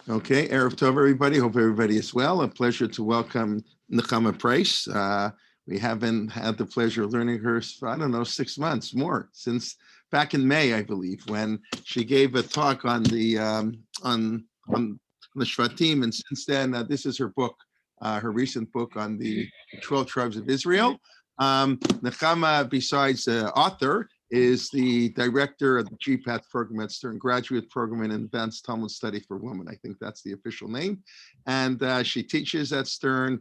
Okay, Erev Tov, everybody. Hope everybody is well. A pleasure to welcome Nechama Price. We haven't had the pleasure of learning her, I don't know, 6 months more, since back in May, I believe, when she gave a talk on the Shvatim, and since then, this is her book, her recent book on the 12 tribes of Israel. Nechama, besides author, is the director of the GPAT program at Stern Graduate Program in Advanced Talmud Study for Women. I think that's the official name. And she teaches at Stern,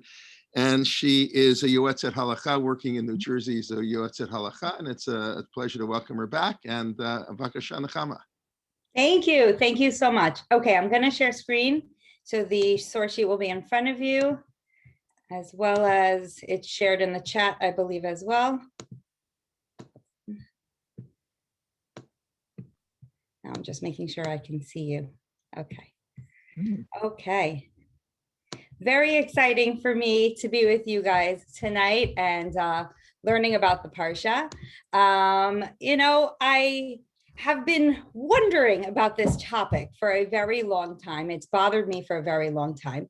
and she is a Yoetzet Halacha working in New Jersey as a Yoetzet Halacha, and it's a pleasure to welcome her back. And Vakasha Nechama. Thank you. Thank you so much. Okay, I'm going to share screen. So the source sheet will be in front of you, as well as it's shared in the chat, I believe, as well. I'm just making sure I can see you. Okay. Okay. Very exciting for me to be with you guys tonight and learning about the Parsha. I have been wondering about this topic for a very long time. It's bothered me for a very long time,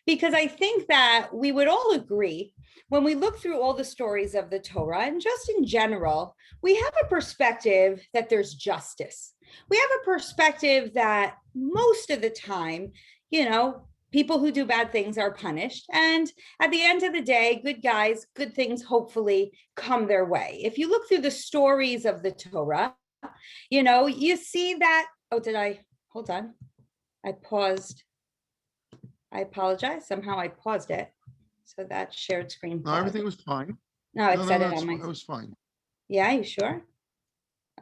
because I think that we would all agree when we look through all the stories of the Torah and just in general, we have a perspective that there's justice. We have a perspective that most of the time, people who do bad things are punished. And at the end of the day, good guys, good things hopefully come their way. If you look through the stories of the Torah, you see that, hold on. I paused. I apologize. Somehow I paused it. So that shared screen. No, everything was fine. No, it said it on my. It was fine. Yeah, you sure?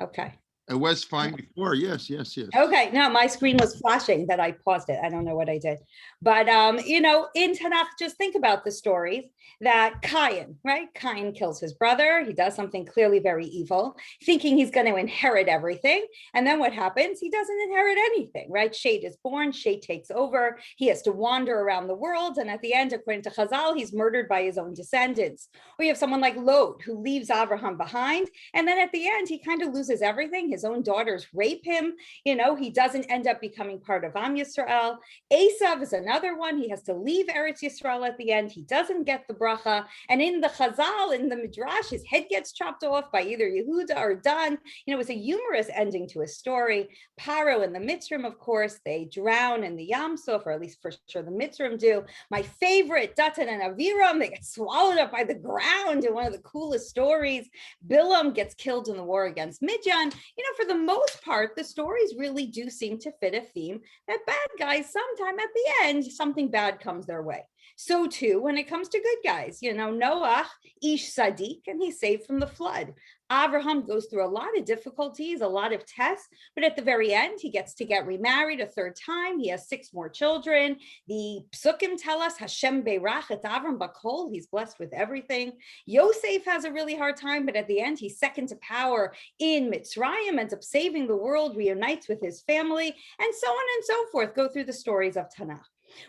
Okay. It was fine before. Yes. Okay. No, my screen was flashing that I paused it. I don't know what I did. But, in Tanakh, just think about the stories that Cain, right? Cain kills his brother. He does something clearly very evil, thinking he's going to inherit everything. And then what happens? He doesn't inherit anything, right? Shet is born. Shet takes over. He has to wander around the world. And at the end, according to Chazal, he's murdered by his own descendants. Or you have someone like Lot, who leaves Abraham behind. And then at the end, he kind of loses everything. His own daughters rape him. He doesn't end up becoming part of Am Yisrael. Esav is another one. He has to leave Eretz Yisrael at the end. He doesn't get the bracha. And in the Chazal, in the Midrash, his head gets chopped off by either Yehuda or Dan. It's a humorous ending to his story. Paro and the Mitzrim, of course, they drown in the Yam Suf, or at least for sure the Mitzrim do. My favorite, Datan and Aviram, they get swallowed up by the ground in one of the coolest stories. Bilam gets killed in the war against Midian. For the most part, the stories really do seem to fit a theme that bad guys, sometime at the end, something bad comes their way. So too, when it comes to good guys, Noah, Ish Sadiq, and he's saved from the flood. Abraham goes through a lot of difficulties, a lot of tests, but at the very end, he gets to get remarried a third time. He has 6 more children. The Psukim tell us, Hashem Beirach et Avram Bakol, he's blessed with everything. Yosef has a really hard time, but at the end, he's second to power in Mitzrayim, ends up saving the world, reunites with his family, and so on and so forth. Go through the stories of Tanakh.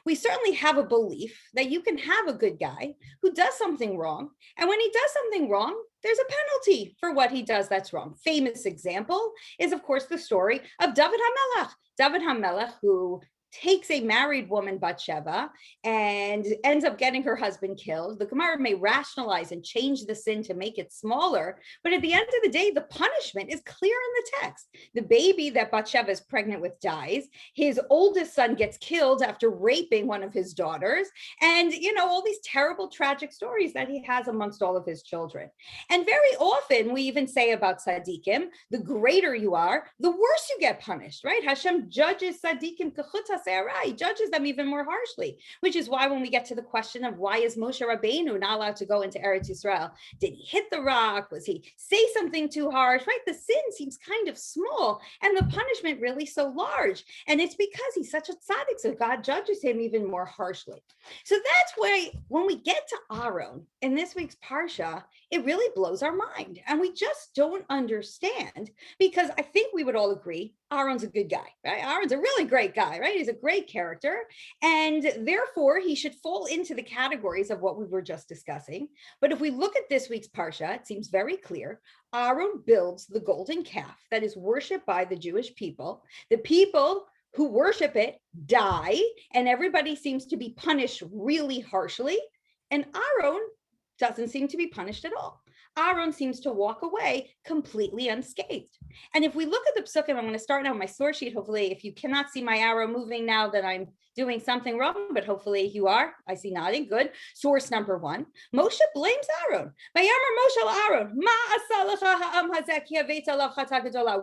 We certainly have a belief that you can have a good guy who does something wrong. And when he does something wrong, there's a penalty for what he does that's wrong. Famous example is, of course, the story of David HaMelech. David HaMelech, who takes a married woman, Bathsheba, and ends up getting her husband killed. The Gemara may rationalize and change the sin to make it smaller, but at the end of the day, the punishment is clear in the text. The baby that Bathsheba is pregnant with dies. His oldest son gets killed after raping one of his daughters. And, all these terrible, tragic stories that he has amongst all of his children. And very often we even say about Tzaddikim, the greater you are, the worse you get punished, right? Hashem judges Tzaddikim kechutas. He judges them even more harshly, which is why when we get to the question of why is Moshe Rabbeinu not allowed to go into Eretz Yisrael? Did he hit the rock? Was he say something too harsh? Right? The sin seems kind of small and the punishment really so large. And it's because he's such a tzaddik, so God judges him even more harshly. So that's why when we get to Aaron in this week's Parsha, it really blows our mind. And we just don't understand, because I think we would all agree Aaron's a good guy, right? Aaron's a really great guy, right? He's a great character. And therefore, he should fall into the categories of what we were just discussing. But if we look at this week's Parsha, it seems very clear. Aaron builds the golden calf that is worshipped by the Jewish people. The people who worship it die, and everybody seems to be punished really harshly. And Aaron doesn't seem to be punished at all. Aaron seems to walk away completely unscathed. And if we look at the psukim, I'm going to start now with my source sheet. Hopefully, if you cannot see my arrow moving now, then I'm doing something wrong, but hopefully you are. I see nodding. Good. Source number 1. Moshe blames Aaron. Aaron,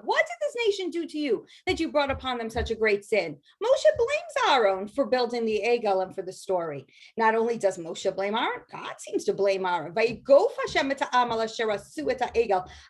what did this nation do to you that you brought upon them such a great sin? Moshe blames Aaron for building the Egel and for the story. Not only does Moshe blame Aaron, God seems to blame Aaron.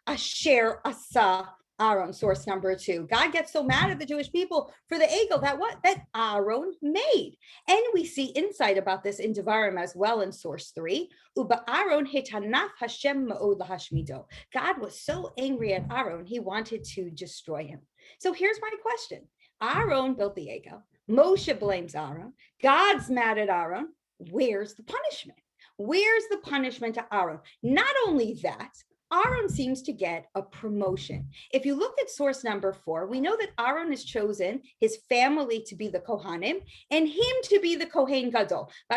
Asher asa Aaron, source number 2. God gets so mad at the Jewish people for the Egel that Aaron made. And we see insight about this in Devarim as well in source 3. Uba Aaron hetanaf Hashem ma'od lahashmido. God was so angry at Aaron, he wanted to destroy him. So here's my question. Aaron built the Egel. Moshe blames Aaron. God's mad at Aaron. Where's the punishment? Where's the punishment to Aaron? Not only that, Aaron seems to get a promotion. If you look at source number 4, we know that Aaron has chosen his family to be the Kohanim and him to be the Kohen Gadol. They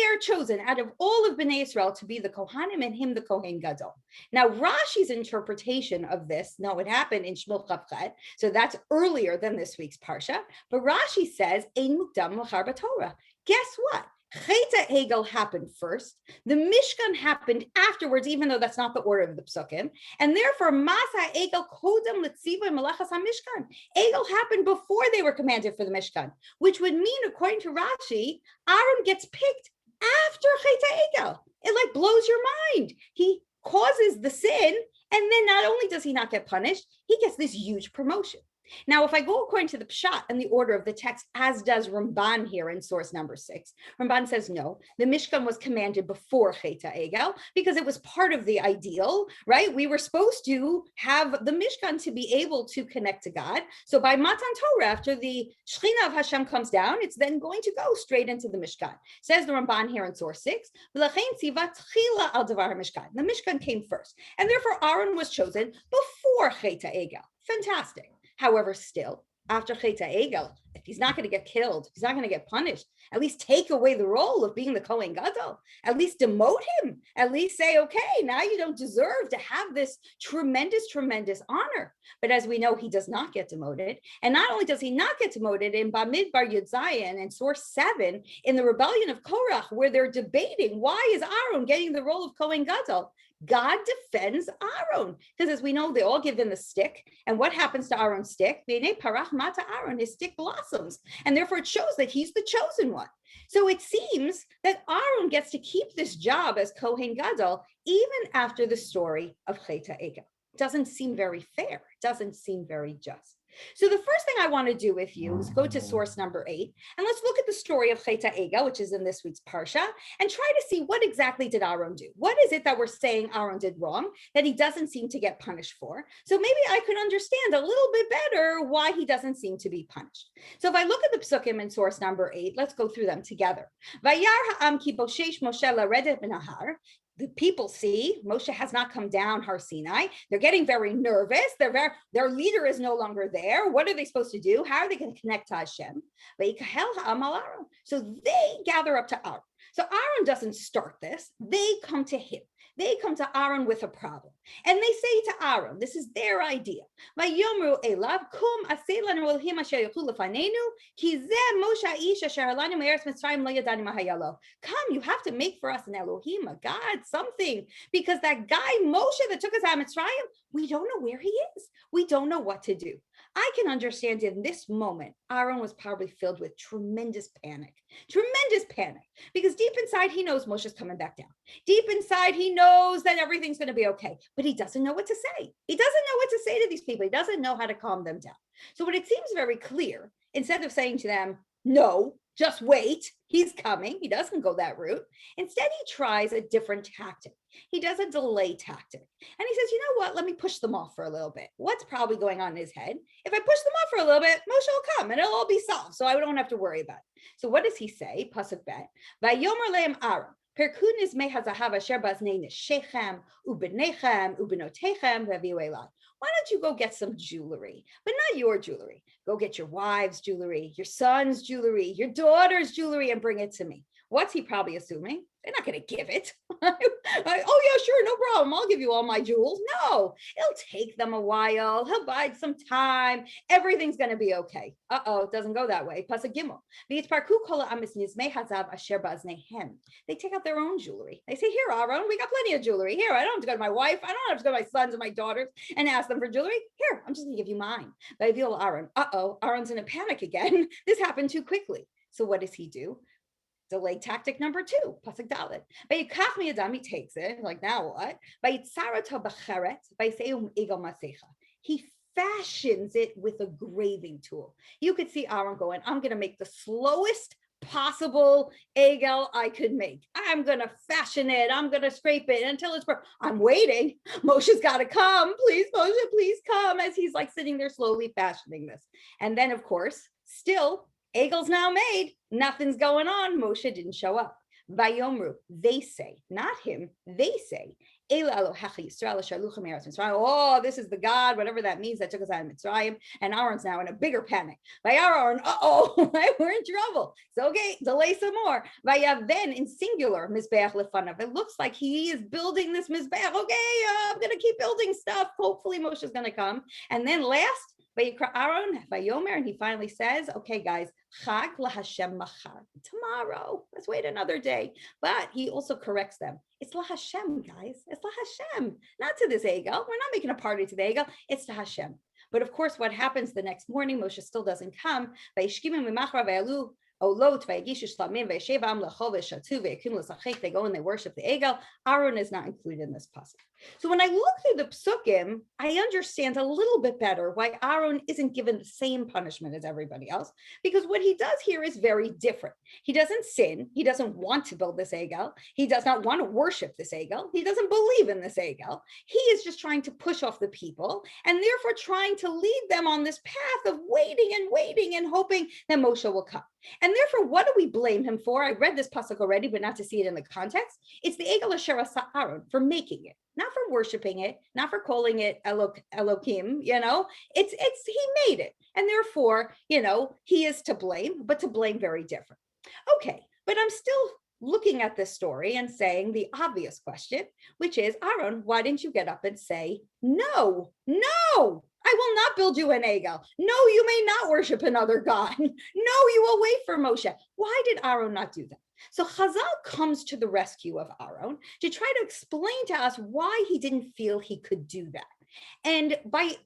are chosen out of all of Bnei Israel to be the Kohanim and him the Kohen Gadol. Now Rashi's interpretation of this, no, it happened in Shmuel Chavchet, so that's earlier than this week's Parsha, but Rashi says, Ein mukdam l'char b'Torah. Guess what? Cheta Egel happened first. The Mishkan happened afterwards, even though that's not the order of the psukim. And therefore, Masa Egel Kodem Letziva Melachas HaMishkan. Egel happened before they were commanded for the Mishkan, which would mean, according to Rashi, Aaron gets picked after Cheta Egel. It like blows your mind. He causes the sin, and then not only does he not get punished, he gets this huge promotion. Now, if I go according to the Pshat and the order of the text, as does Ramban here in source number 6, Ramban says no, the Mishkan was commanded before Cheta Egel because it was part of the ideal, right? We were supposed to have the Mishkan to be able to connect to God. So by Matan Torah, after the Shechina of Hashem comes down, it's then going to go straight into the Mishkan. Says the Ramban here in source 6, the Mishkan came first, and therefore Aaron was chosen before Cheta Egel. Fantastic. However, still, after Cheta Egel, if he's not going to get killed, if he's not going to get punished, at least take away the role of being the Kohen Gadol, at least demote him, at least say, okay, now you don't deserve to have this tremendous, tremendous honor. But as we know, he does not get demoted. And not only does he not get demoted, in Bamidbar Yud Zayin and source 7, in the rebellion of Korach, where they're debating, why is Aaron getting the role of Kohen Gadol? God defends Aaron, because as we know, they all give him the stick. And what happens to Aaron's stick? Aaron, his stick blossoms. And therefore it shows that he's the chosen one. So it seems that Aaron gets to keep this job as Kohen Gadol even after the story of Cheta Egel. Doesn't seem very fair. Doesn't seem very just. So the first thing I want to do with you is go to source number 8, and let's look at the story of Cheta Egel, which is in this week's Parsha, and try to see what exactly did Aaron do? What is it that we're saying Aaron did wrong that he doesn't seem to get punished for? So maybe I could understand a little bit better why he doesn't seem to be punished. So if I look at the psukim in source number 8, let's go through them together. Vayar ha'am ki boshesh Moshe laredet b'nahar. The people see Moshe has not come down Har Sinai. They're getting very nervous. Their leader is no longer there. What are they supposed to do? How are they going to connect to Hashem? So they gather up to Aaron. So Aaron doesn't start this. They come to him. They come to Aaron with a problem. And they say to Aaron, this is their idea. Come, you have to make for us an Elohim, a God, something. Because that guy Moshe that took us out of Mitzrayim, we don't know where he is. We don't know what to do. I can understand in this moment, Aaron was probably filled with tremendous panic, because deep inside, he knows Moshe's coming back down. Deep inside, he knows that everything's going to be okay, but he doesn't know what to say. He doesn't know what to say to these people. He doesn't know how to calm them down. So what it seems very clear, instead of saying to them, no, just wait, he's coming. He doesn't go that route. Instead, he tries a different tactic. He does a delay tactic. And he says, you know what? Let me push them off for a little bit. What's probably going on in his head? If I push them off for a little bit, Moshe will come and it'll all be solved. So I don't have to worry about it. So what does he say? Pasuk bet. Vayomer lehem Aaron. Perkunis me hazahav asher baznei neshechem ubenechem ubenotechem ve'viu elai. why don't you go get some jewelry, but not your jewelry. Go get your wife's jewelry, your son's jewelry, your daughter's jewelry, and bring it to me. What's he probably assuming? They're not going to give it. Oh, yeah, sure, no problem. I'll give you all my jewels. No, it'll take them a while. He'll bide some time. Everything's going to be okay. It doesn't go that way. Pasuk Gimel. They take out their own jewelry. They say, here, Aaron, we got plenty of jewelry. Here, I don't have to go to my wife. I don't have to go to my sons and my daughters and ask them for jewelry. Here, I'm just going to give you mine. Aaron. Aaron's in a panic again. This happened too quickly. So what does he do? Delay tactic number 2, pasuk dalet. He takes it, like, now what? He fashions it with a graving tool. You could see Aaron going, I'm going to make the slowest possible egel I could make. I'm going to fashion it. I'm going to scrape it until it's perfect. I'm waiting. Moshe's got to come. Please, Moshe, please come, as he's like sitting there slowly fashioning this. And then, of course, still, egel's now made. Nothing's going on. Moshe didn't show up. Vayomru, they say, not him, they say, oh, this is the God, whatever that means, that took us out of Mitzrayim. And Aaron's now in a bigger panic. Aaron, we're in trouble. So, okay, delay some more. Then in singular, Mizbeach lefanav. It looks like he is building this Mizbeach. Okay, I'm going to keep building stuff. Hopefully Moshe is going to come. And then last, Aaron, Vayomer, and he finally says, okay, guys, Chag laHashem machar. Tomorrow, let's wait another day. But he also corrects them. It's laHashem, guys. It's laHashem, not to this egel. We're not making a party to the egel. It's to Hashem. But of course, what happens the next morning, Moshe still doesn't come. They go and they worship the egel. Aaron is not included in this pasuk. So when I look through the psukim, I understand a little bit better why Aaron isn't given the same punishment as everybody else, because what he does here is very different. He doesn't sin. He doesn't want to build this egel. He does not want to worship this egel. He doesn't believe in this egel. He is just trying to push off the people and therefore trying to lead them on this path of waiting and hoping that Moshe will come. And therefore, what do we blame him for? I read this pasuk already, but not to see it in the context. It's the egel asher asa Aaron, for making it, not for worshiping it, not for calling it Elohim. It's he made it, and therefore, he is to blame, but to blame very different. Okay, but I'm still looking at this story and saying the obvious question, which is, Aaron, why didn't you get up and say, no, I will not build you an egel. No, you may not worship another god. No, you will wait for Moshe. Why did Aaron not do that? So Chazal comes to the rescue of Aaron to try to explain to us why he didn't feel he could do that. And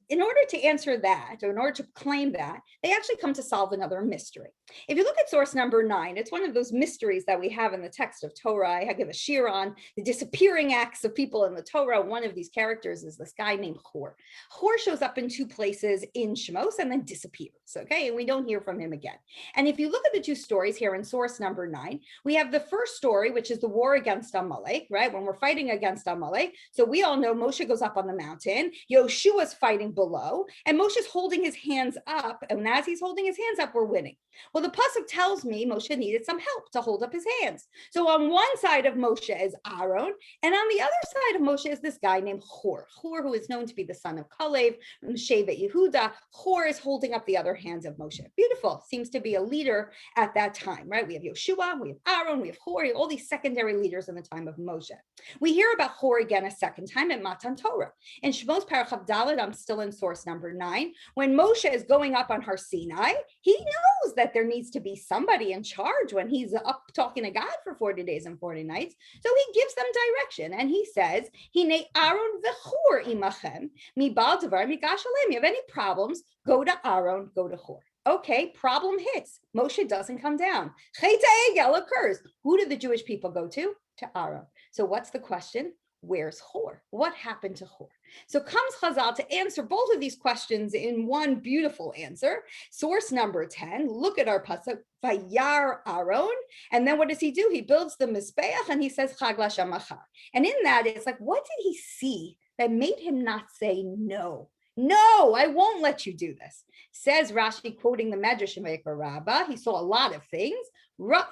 in order to answer that, or in order to claim that, they actually come to solve another mystery. If you look at source number 9, it's one of those mysteries that we have in the text of Torah. I give a shir on the disappearing acts of people in the Torah. One of these characters is this guy named Hor. Hor shows up in 2 places in Shemos and then disappears, okay? And we don't hear from him again. And if you look at the 2 stories here in source number 9, we have the first story, which is the war against Amalek, right? When we're fighting against Amalek. So we all know Moshe goes up on the mountain, Yoshua's fighting below, and Moshe's holding his hands up. And as he's holding his hands up, we're winning. Well, the pasuk tells me Moshe needed some help to hold up his hands. So on one side of Moshe is Aaron, and on the other side of Moshe is this guy named Hor. Hor, who is known to be the son of Kalev, from Shevet Yehuda. Hor is holding up the other hands of Moshe. Beautiful. Seems to be a leader at that time, right? We have Yoshua, we have Aaron, we have Hor, all these secondary leaders in the time of Moshe. We hear about Hor again a second time at Matan Torah. In Shemos Parashat Dalet, I'm still in source number 9. When Moshe is going up on Har Sinai, he knows that there needs to be somebody in charge when he's up talking to God for 40 days and 40 nights. So he gives them direction and he says, Hine Aaron v'Hor imachem, mi bal davar migash alem. You have any problems, go to Aaron, go to Hor. Okay, problem hits. Moshe doesn't come down. Cheta Egel occurs. Who do the Jewish people go to? To Aaron. So what's the question? Where's Hor? What happened to Hor? So comes Chazal to answer both of these questions in one beautiful answer. Source number 10, look at our pasuk, Vayar Aaron, and then what does he do? He builds the Mizbeach and he says, Chag l'Hashem machar. And in that, it's like, what did he see that made him not say no? No, I won't let you do this. Says Rashi, quoting the Medrash in Vayikra Rabbah, he saw a lot of things. There's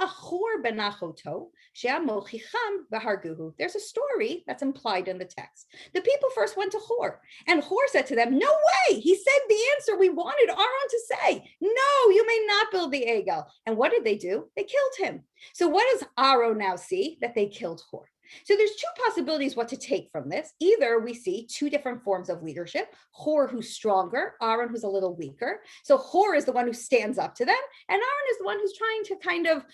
a story that's implied in the text. The people first went to Hor, and Hor said to them, no way. He said the answer we wanted Aaron to say. No, you may not build the Egel. And what did they do? They killed him. So what does Aaron now see? That they killed Hor. So there's two possibilities what to take from this. Either we see two different forms of leadership, Hor who's stronger, Aaron who's a little weaker. So Hor is the one who stands up to them, and Aaron is the one who's trying to kind of,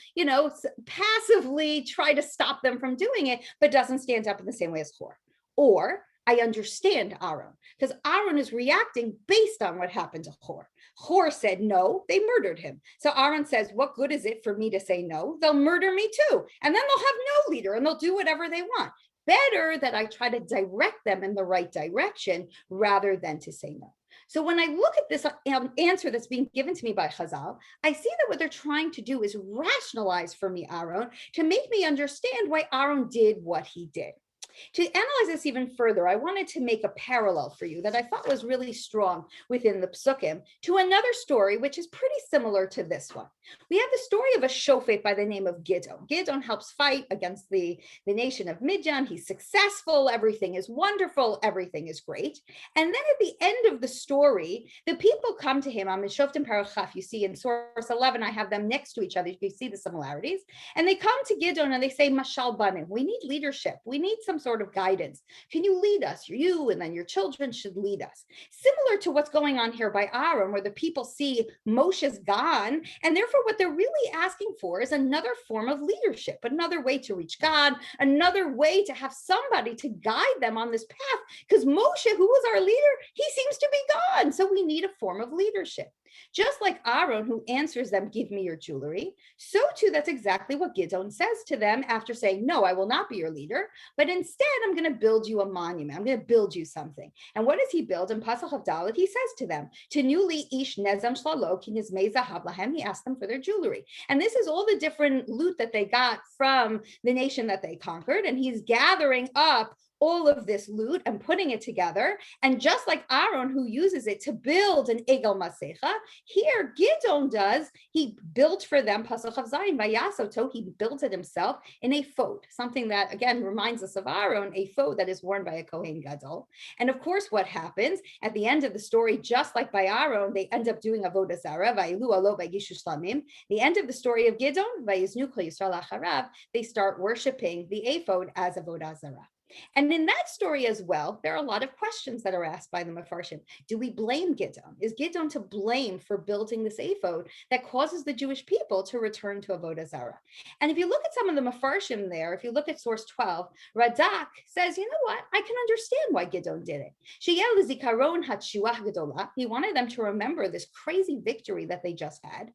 passively try to stop them from doing it, but doesn't stand up in the same way as Hor. Or I understand Aaron, because Aaron is reacting based on what happened to Hor. Hor said no, they murdered him. So Aaron says, what good is it for me to say no? They'll murder me too. And then they'll have no leader and they'll do whatever they want. Better that I try to direct them in the right direction rather than to say no. So when I look at this answer that's being given to me by Chazal, I see that what they're trying to do is rationalize for me Aaron to make me understand why Aaron did what he did. To analyze this even further, I wanted to make a parallel for you that I thought was really strong within the Psukim to another story, which is pretty similar to this one. We have the story of a shofet by the name of Gideon. Gideon helps fight against the nation of Midian. He's successful. Everything is wonderful. Everything is great. And then at the end of the story, the people come to him. I'm in Shoftim Parachaf. You see in source 11, I have them next to each other. You can see the similarities. And they come to Gideon and they say, Mashal Banim, we need leadership. We need some sort of guidance. Can you lead us? You and then your children should lead us. Similar to what's going on here by Aaron, where the people see Moshe's gone, and therefore what they're really asking for is another form of leadership, another way to reach God, another way to have somebody to guide them on this path, because Moshe, who was our leader, he seems to be gone. So we need a form of leadership. Just like Aaron, who answers them, give me your jewelry, so too that's exactly what Gideon says to them after saying, no, I will not be your leader, but instead I'm going to build you a monument. I'm going to build you something. And what does he build? In Pasach of Dalet, he says to them, Tenuli ish nezam shlalo ki nizmei zahav lahem. He asked them for their jewelry. And this is all the different loot that they got from the nation that they conquered. And he's gathering up all of this loot and putting it together. And just like Aaron, who uses it to build an Egel Masecha, here Gideon does, he built for them, Pasach of Zayin, Vayasoto, he built it himself in a phod, something that again reminds us of Aaron, a phod that is worn by a Kohen Gadol. And of course, what happens at the end of the story, just like by Aaron, they end up doing Avodah Zarah, Vayilu alo vayigishu shlamim. The end of the story of Gideon, Vayiznu kol Yisrael acharav, they start worshiping the ephod as Avodah Zarah. And in that story as well, there are a lot of questions that are asked by the Mefarshim. Do we blame Gideon? Is Gideon to blame for building this ephod that causes the Jewish people to return to Avodah Zarah? And if you look at some of the Mefarshim there, if you look at source 12, Radak says, you know what? I can understand why Gideon did it. He wanted them to remember this crazy victory that they just had.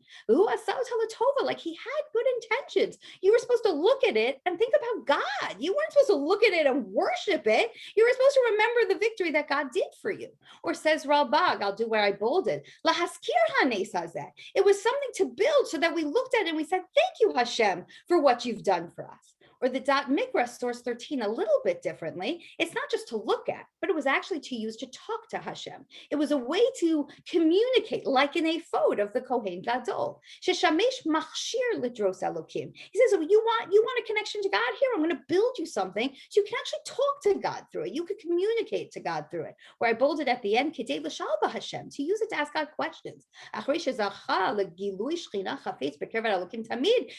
Like he had good intentions. You were supposed to look at it and think about God. You weren't supposed to look at it and worship it. You were supposed to remember the victory that God did for you. Or says Ralbag, I'll do where I bolded. It was something to build so that we looked at it and we said, thank you, Hashem, for what you've done for us. Or the Dot Mikra, source 13, a little bit differently. It's not just to look at, but it was actually to use to talk to Hashem. It was a way to communicate, like in a phod of the Kohen Gadol. Sheshamesh machshir lidros elokim. He says, oh, you want a connection to God? Here, I'm going to build you something so you can actually talk to God through it. You could communicate to God through it. Where I bolded at the end, Kedei l'shalba Hashem, to use it to ask God questions.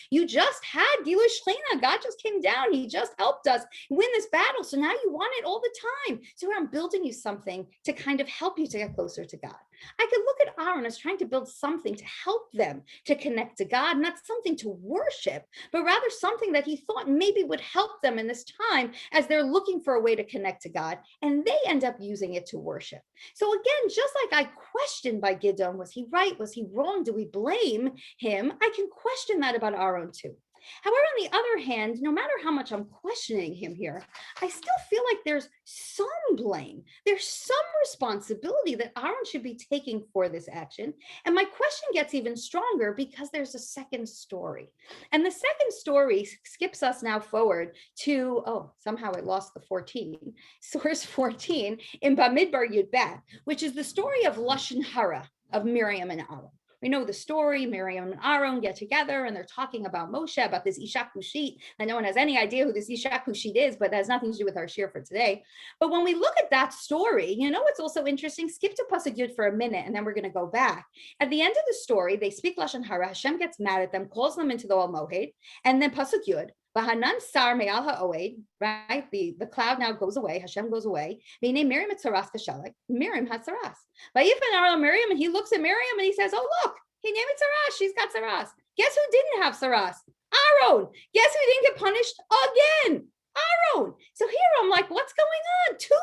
You just had Gilui Shechina. God just came down. He just helped us win this battle. So now you want it all the time. So I'm building you something to kind of help you to get closer to God. I could look at Aaron as trying to build something to help them to connect to God, not something to worship, but rather something that he thought maybe would help them in this time as they're looking for a way to connect to God, and they end up using it to worship. So again, just like I questioned by Gideon, was he right? Was he wrong? Do we blame him? I can question that about Aaron too. However, on the other hand, no matter how much I'm questioning him here, I still feel like there's some blame, there's some responsibility that Aaron should be taking for this action. And my question gets even stronger because there's a second story. And the second story skips us now forward to, oh, somehow I lost the 14, source 14 in Bamidbar Yud Bet, which is the story of Lashon Hara of Miriam and Aaron. We know the story. Miriam and Aaron get together and they're talking about Moshe, about this Isha Kushit. And no one has any idea who this Isha Kushit is, but that has nothing to do with our shir for today. But when we look at that story, what's also interesting? Skip to Pasuk Yud for a minute, and then we're going to go back. At the end of the story, they speak Lashon Hara. Hashem gets mad at them, calls them into the Ol Moed, and then Pasuk Yud. Vahanan sar me'al ha'oed, right? The cloud now goes away. Hashem goes away. Miriam etzaras kashalek. Miriam has saras. Vayifan Aaron Miriam, and he looks at Miriam and he says, "Oh look, he named it saras. She's got saras. Guess who didn't have saras? Aaron. Guess who didn't get punished again? Aaron." So here I'm like, what's going on? Two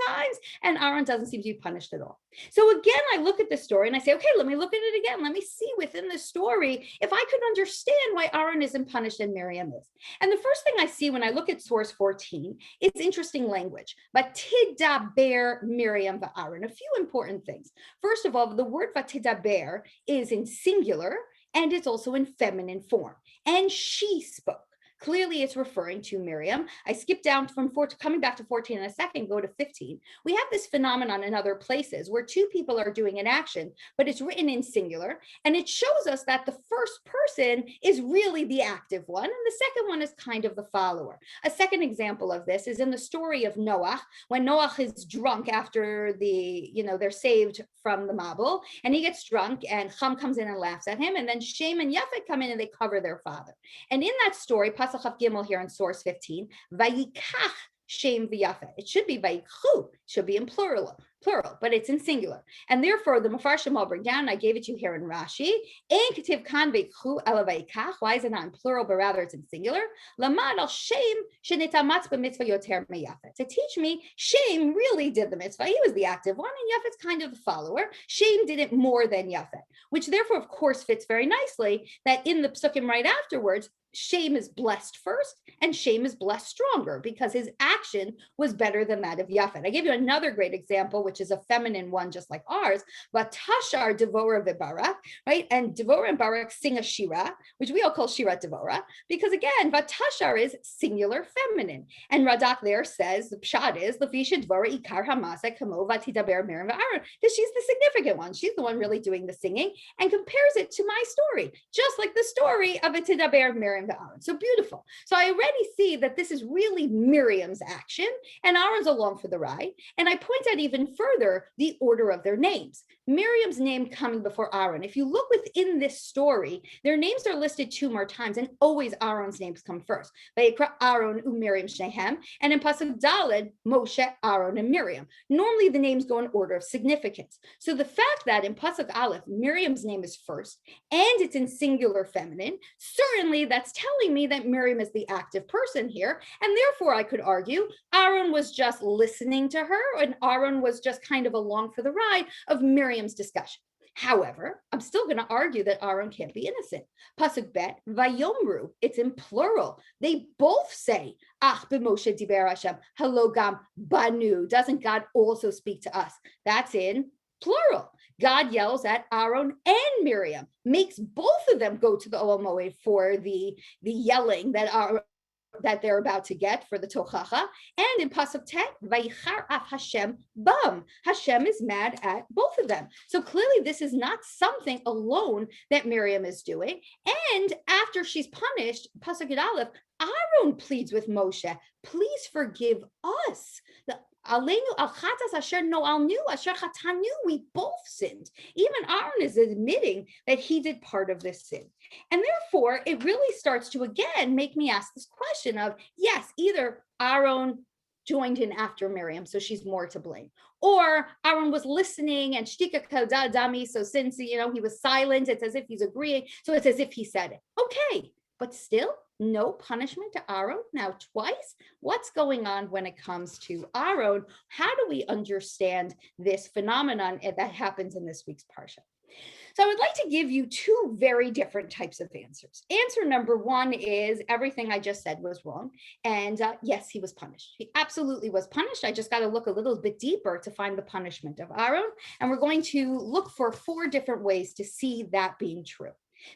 times. And Aaron doesn't seem to be punished at all. So again, I look at the story and I say, okay, let me look at it again. Let me see within the story if I could understand why Aaron isn't punished and Miriam is. And the first thing I see when I look at source 14, it's interesting language. Vatidaber Miriam va'Aaron. A few important things. First of all, the word vatidaber is in singular and it's also in feminine form. And she spoke. Clearly, it's referring to Miriam. I skipped down from coming back to 14 in a second, go to 15. We have this phenomenon in other places where two people are doing an action, but it's written in singular. And it shows us that the first person is really the active one. And the second one is kind of the follower. A second example of this is in the story of Noah, when Noah is drunk after they're saved from the Mabul, and he gets drunk and Chum comes in and laughs at him. And then Shem and Yafet come in and they cover their father. And in that story, Pasuk Gimel here in source 15, Vayikach Shem v'Yafet. It should be Vayikchu, it should be in plural, but it's in singular. And therefore, the Mefarshim I'll bring down, I gave it to you here in Rashi. Ein ketiv kan v'Yikchu ela Vayikach. Why is it not in plural, but rather it's in singular? Lamad al Shem shenitamatz b'mitzvah yoter meYafet. To teach me, Shem really did the mitzvah. He was the active one, and Yafet's kind of the follower. Shem did it more than Yafet, which therefore, of course, fits very nicely that in the psukim right afterwards, Shem is blessed first and Shem is blessed stronger because his action was better than that of Yafet. I gave you another great example, which is a feminine one, just like ours, but Tashar Devora Vibarak, right? And Devora and Barak sing a Shira, which we all call Shira Devora, because again, Vatashar is singular feminine. And Radak there says, the Pshat is, Lafisha Devora Ikar Hamasa Kamo Vatidaber Miriam Va'Aaron, because she's the significant one. She's the one really doing the singing and compares it to my story, just like the story of Vatidaber Miriam. So beautiful. So I already see that this is really Miriam's action and Aaron's along for the ride. And I point out even further the order of their names. Miriam's name coming before Aaron. If you look within this story, their names are listed 2 more times and always Aaron's names come first. Vayikra Aaron u'Miriam Shehem, and in Pasuk Daled, Moshe, Aaron, and Miriam. Normally the names go in order of significance. So the fact that in Pasuk Aleph, Miriam's name is first and it's in singular feminine, certainly that's telling me that Miriam is the active person here. And therefore I could argue Aaron was just listening to her and Aaron was just kind of along for the ride of Miriam's discussion. However, I'm still going to argue that Aaron can't be innocent. Pasuk Bet, Vayomru, it's in plural. They both say, Ach b'Moshe diber Hashem, halogam banu. Doesn't God also speak to us? That's in plural. God yells at Aaron and Miriam, makes both of them go to the Oel Moed for the yelling that they're about to get for the Tochacha. And in Pasuk Tet, Vayichar af Hashem bam. Hashem is mad at both of them. So clearly this is not something alone that Miriam is doing. And after she's punished, Pasuk Yud Aleph, Aaron pleads with Moshe, please forgive us. We both sinned. Even Aaron is admitting that he did part of this sin. And therefore, it really starts to, again, make me ask this question of, yes, either Aaron joined in after Miriam, so she's more to blame. Or Aaron was listening and shtika kada dami, so since, he was silent, it's as if he's agreeing, so it's as if he said it. Okay, but still, no punishment to Aaron. Now twice. What's going on when it comes to Aaron? How do we understand this phenomenon that happens in this week's Parsha? So I would like to give you two very different types of answers. Answer number one is everything I just said was wrong. And yes, he was punished. He absolutely was punished. I just got to look a little bit deeper to find the punishment of Aaron. And we're going to look for 4 different ways to see that being true.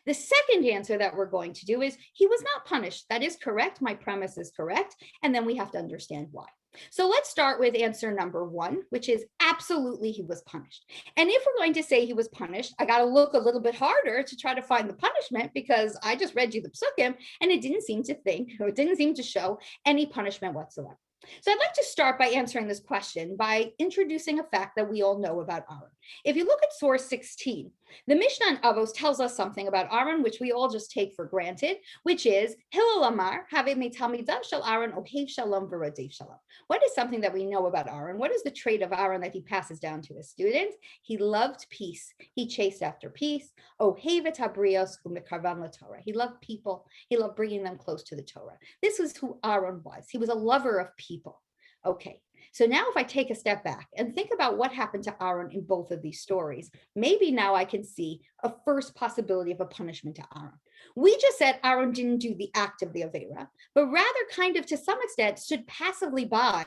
The second answer that we're going to do is he was not punished. That is correct. My premise is correct. And then we have to understand why. So let's start with answer number 1, which is absolutely he was punished. And if we're going to say he was punished, I got to look a little bit harder to try to find the punishment, because I just read you the psukim and it didn't seem to show any punishment whatsoever. So I'd like to start by answering this question by introducing a fact that we all know about Aaron. If you look at source 16, the Mishnah in Avos tells us something about Aaron, which we all just take for granted, which is Hillel Amar, have Talmidav shel Aaron ohev shalom v'rodef shalom. What is something that we know about Aaron? What is the trait of Aaron that he passes down to his students? He loved peace. He chased after peace. Ohev et habrios u'mekarvan laTorah. He loved people. He loved bringing them close to the Torah. This is who Aaron was. He was a lover of people. Okay, so now if I take a step back and think about what happened to Aaron in both of these stories, maybe now I can see a first possibility of a punishment to Aaron. We just said Aaron didn't do the act of the Avera, but rather kind of to some extent stood passively by,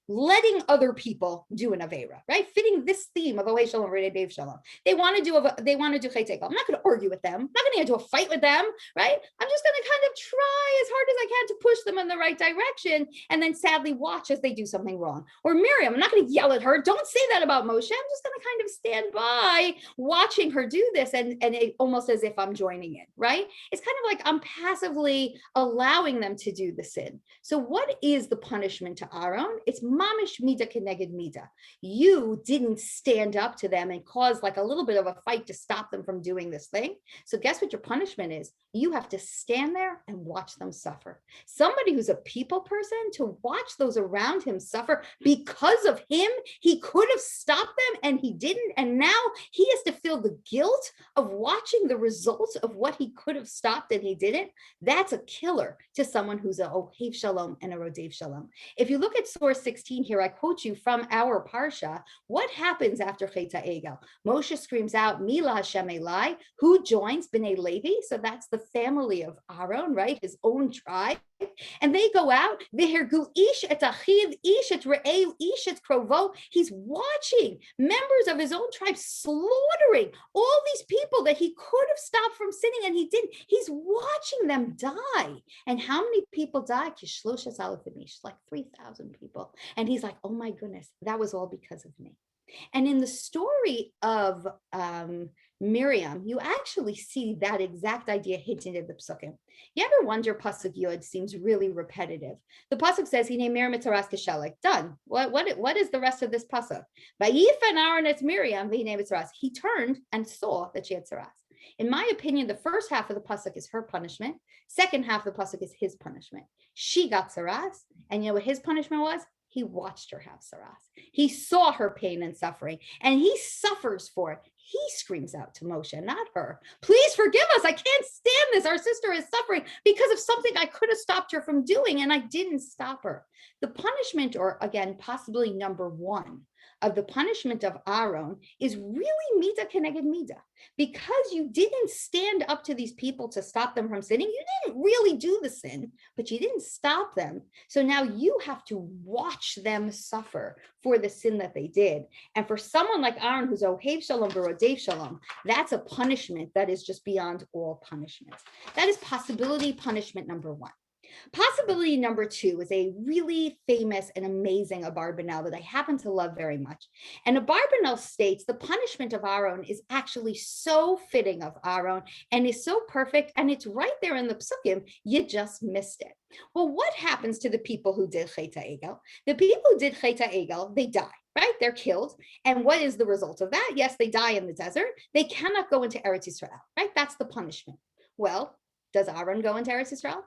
letting other people do an Avera, right? Fitting this theme of Ohev Shalom, V'rodef Shalom. They want to do Chet Egel. I'm not going to argue with them. I'm not going to get into a fight with them, right? I'm just going to kind of try as hard as I can to push them in the right direction, and then sadly watch as they do something wrong. Or Miriam, I'm not going to yell at her. Don't say that about Moshe. I'm just going to kind of stand by watching her do this, and it, almost as if I'm joining in, right? It's kind of like I'm passively allowing them to do the sin. So what is the punishment to Aaron? It's mamish mida keneged mida. You didn't stand up to them and cause like a little bit of a fight to stop them from doing this thing. So guess what your punishment is? You have to stand there and watch them suffer. Somebody who's a people person, to watch those around him suffer because of him, he could have stopped them and he didn't. And now he has to feel the guilt of watching the results of what he could have stopped and he didn't. That's a killer to someone who's a Ohev Shalom and a Rodef Shalom. If you look at source 16 here, I quote you from our Parsha. What happens after Chet Egel? Moshe screams out, Mila Hashem Elai, who joins Bnei Levi. So that's the family of Aaron, right? His own tribe. And they go out, V'hergu ish et achiv, ish et re'eu, ish et krovo. He's watching members of his own tribe slaughtering all these people that he could have stopped from sinning and he didn't. He's watching them die. And how many people died? Like 3,000 people. And he's like, oh my goodness, that was all because of me. And in the story of Miriam, you actually see that exact idea hinted in the psukim. You ever wonder, pasuk Yud seems really repetitive. The pasuk says, "Hine Miriam etzaras keshelek." Done. What is the rest of this pasuk? Vayifan Aaron et Miriam v'hine etzaras. He turned and saw that she had tzaras. In my opinion, the first half of the pasuk is her punishment. Second half of the pasuk is his punishment. She got tzaras, and you know what his punishment was? He watched her have tzaras. He saw her pain and suffering, and he suffers for it. He screams out to Moshe, not her. Please forgive us. I can't stand this. Our sister is suffering because of something I could have stopped her from doing, and I didn't stop her. The punishment, or again, possibly number 1 of the punishment of Aaron, is really mida keneged mida. Because you didn't stand up to these people to stop them from sinning, you didn't really do the sin, but you didn't stop them. So now you have to watch them suffer for the sin that they did. And for someone like Aaron, who's Ohev Shalom v'rodef Shalom, that's a punishment that is just beyond all punishments. That is possibility punishment number 1. Possibility number 2 is a really famous and amazing Abarbanel that I happen to love very much. And Abarbanel states the punishment of Aaron is actually so fitting of Aaron and is so perfect, and it's right there in the psukim, you just missed it. Well, what happens to the people who did Chet Egel? The people who did Chet Egel, they die, right? They're killed. And what is the result of that? Yes, they die in the desert. They cannot go into Eretz Yisrael, right? That's the punishment. Well, does Aaron go into Eretz Yisrael?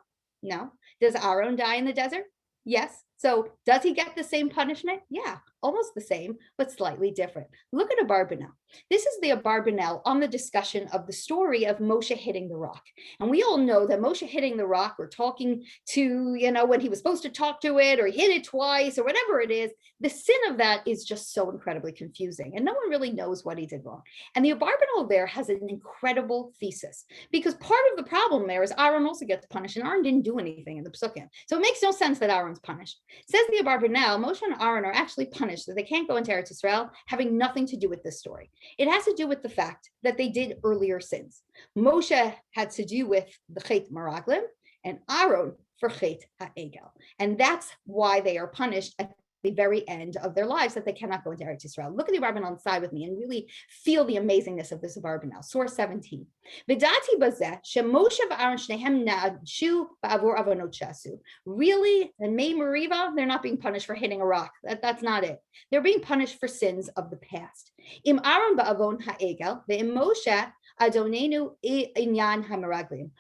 No. Does Aaron die in the desert? Yes. So does he get the same punishment? Yeah, almost the same, but slightly different. Look at Abarbanel. This is the Abarbanel on the discussion of the story of Moshe hitting the rock. And we all know that Moshe hitting the rock or talking to, when he was supposed to talk to it, or he hit it twice or whatever it is, the sin of that is just so incredibly confusing. And no one really knows what he did wrong. And the Abarbanel there has an incredible thesis, because part of the problem there is Aaron also gets punished, and Aaron didn't do anything in the Psukim. So it makes no sense that Aaron's punished. Says the Abarbanel, Moshe and Aaron are actually punished that they can't go into Eretz Yisrael, having nothing to do with this story. It has to do with the fact that they did earlier sins. Moshe had to do with the Chet Meraglim, and Aaron for Chet HaEgel. And that's why they are punished at the very end of their lives, that they cannot go into Eretz Yisrael. Look at the Abarbanel side with me and really feel the amazingness of this Abarbanel. Source 17. V'dati bazeh shemoshe v'Aaron shnehem na'adshu ba'avur avonot shasu. Really, and May Mariva, they're not being punished for hitting a rock. That's not it. They're being punished for sins of the past. Im Aaron ba'avon ha'egel, ve'im Moshe Adonenu inyan hameraglim.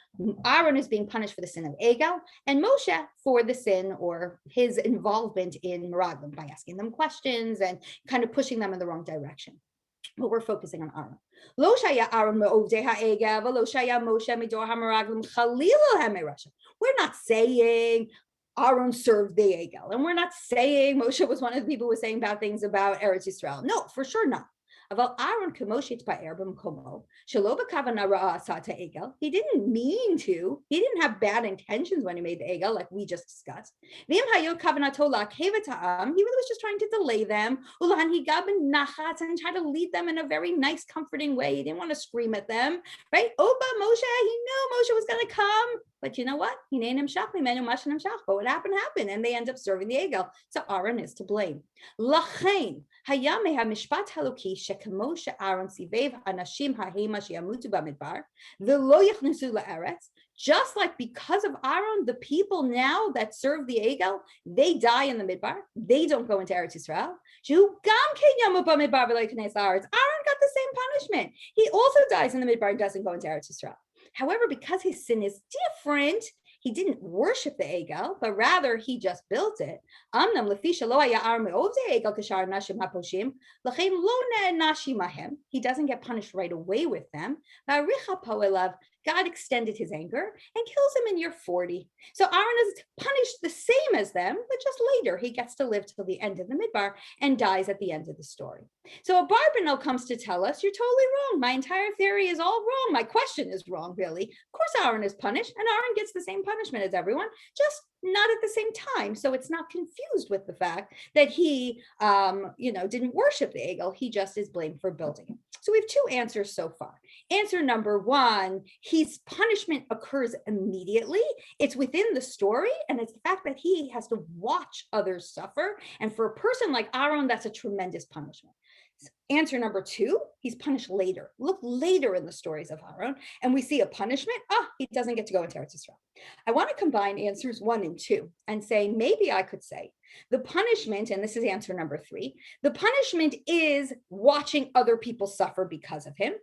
Aaron is being punished for the sin of Egel, and Moshe for the sin or his involvement in meraglim by asking them questions and kind of pushing them in the wrong direction. But we're focusing on Aaron. Lo shaya Aaron me'ovdei ha'egel, v'lo shaya Moshe midor hameraglim chalila hamerasha. We're not saying Aaron served the Egel, and we're not saying Moshe was one of the people who was saying bad things about Eretz Yisrael. No, for sure not. Aval Aaron k'moshe t'pa'er b'mkomo shelo b'kavana ra'a asa ta'egel. He didn't mean to. He didn't have bad intentions when he made the egel, like we just discussed. V'im hayo kavanato la'kevet ha'am. He really was just trying to delay them. Ulan higa b'nachat, and try to lead them in a very nice, comforting way. He didn't want to scream at them, right? Oba Moshe, he knew Moshe was going to come. But you know what? But what happened, and they end up serving the egel. So Aaron is to blame. Lachain hayame hamishpat haluki shekemo she'Aaron sivev anashim hahema sheyamutu b'midbar v'lo yichnesu la'eretz. Just like because of Aaron, the people now that serve the egel, they die in the midbar. They don't go into Eretz Yisrael. Aaron got the same punishment. He also dies in the midbar and doesn't go into Eretz Yisrael. However, because his sin is different, he didn't worship the egel, but rather he just built it. He doesn't get punished right away with them. God extended his anger and kills him in year 40. So Aaron is punished the same as them, but just later he gets to live till the end of the midbar and dies at the end of the story. So Abarbanel comes to tell us, you're totally wrong. My entire theory is all wrong. My question is wrong, really. Of course, Aaron is punished, and Aaron gets the same punishment as everyone, just not at the same time. So it's not confused with the fact that he, didn't worship the egel. He just is blamed for building it. So we have two answers so far. Answer number one, his punishment occurs immediately. It's within the story, and it's the fact that he has to watch others suffer. And for a person like Aaron, that's a tremendous punishment. Answer number two, he's punished later. Look later in the stories of Aaron, and we see a punishment. He doesn't get to go into Eretz Yisrael. I want to combine answers 1 and 2 and say, maybe I could say the punishment, and this is answer number 3, the punishment is watching other people suffer because of him.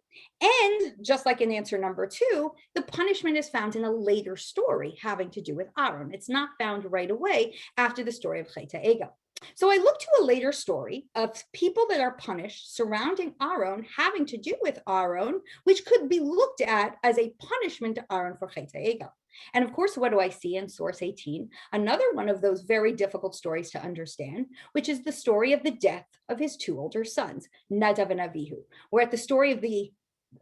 And just like in answer number 2, the punishment is found in a later story having to do with Aaron. It's not found right away after the story of Chet HaEgel. So I looked to a later story of people that are punished surrounding Aaron, having to do with Aaron, which could be looked at as a punishment to Aaron for Chet HaEgel. And of course, what do I see in source 18? Another one of those very difficult stories to understand, which is the story of the death of his 2 older sons, Nadav and Avihu. We're at the story of the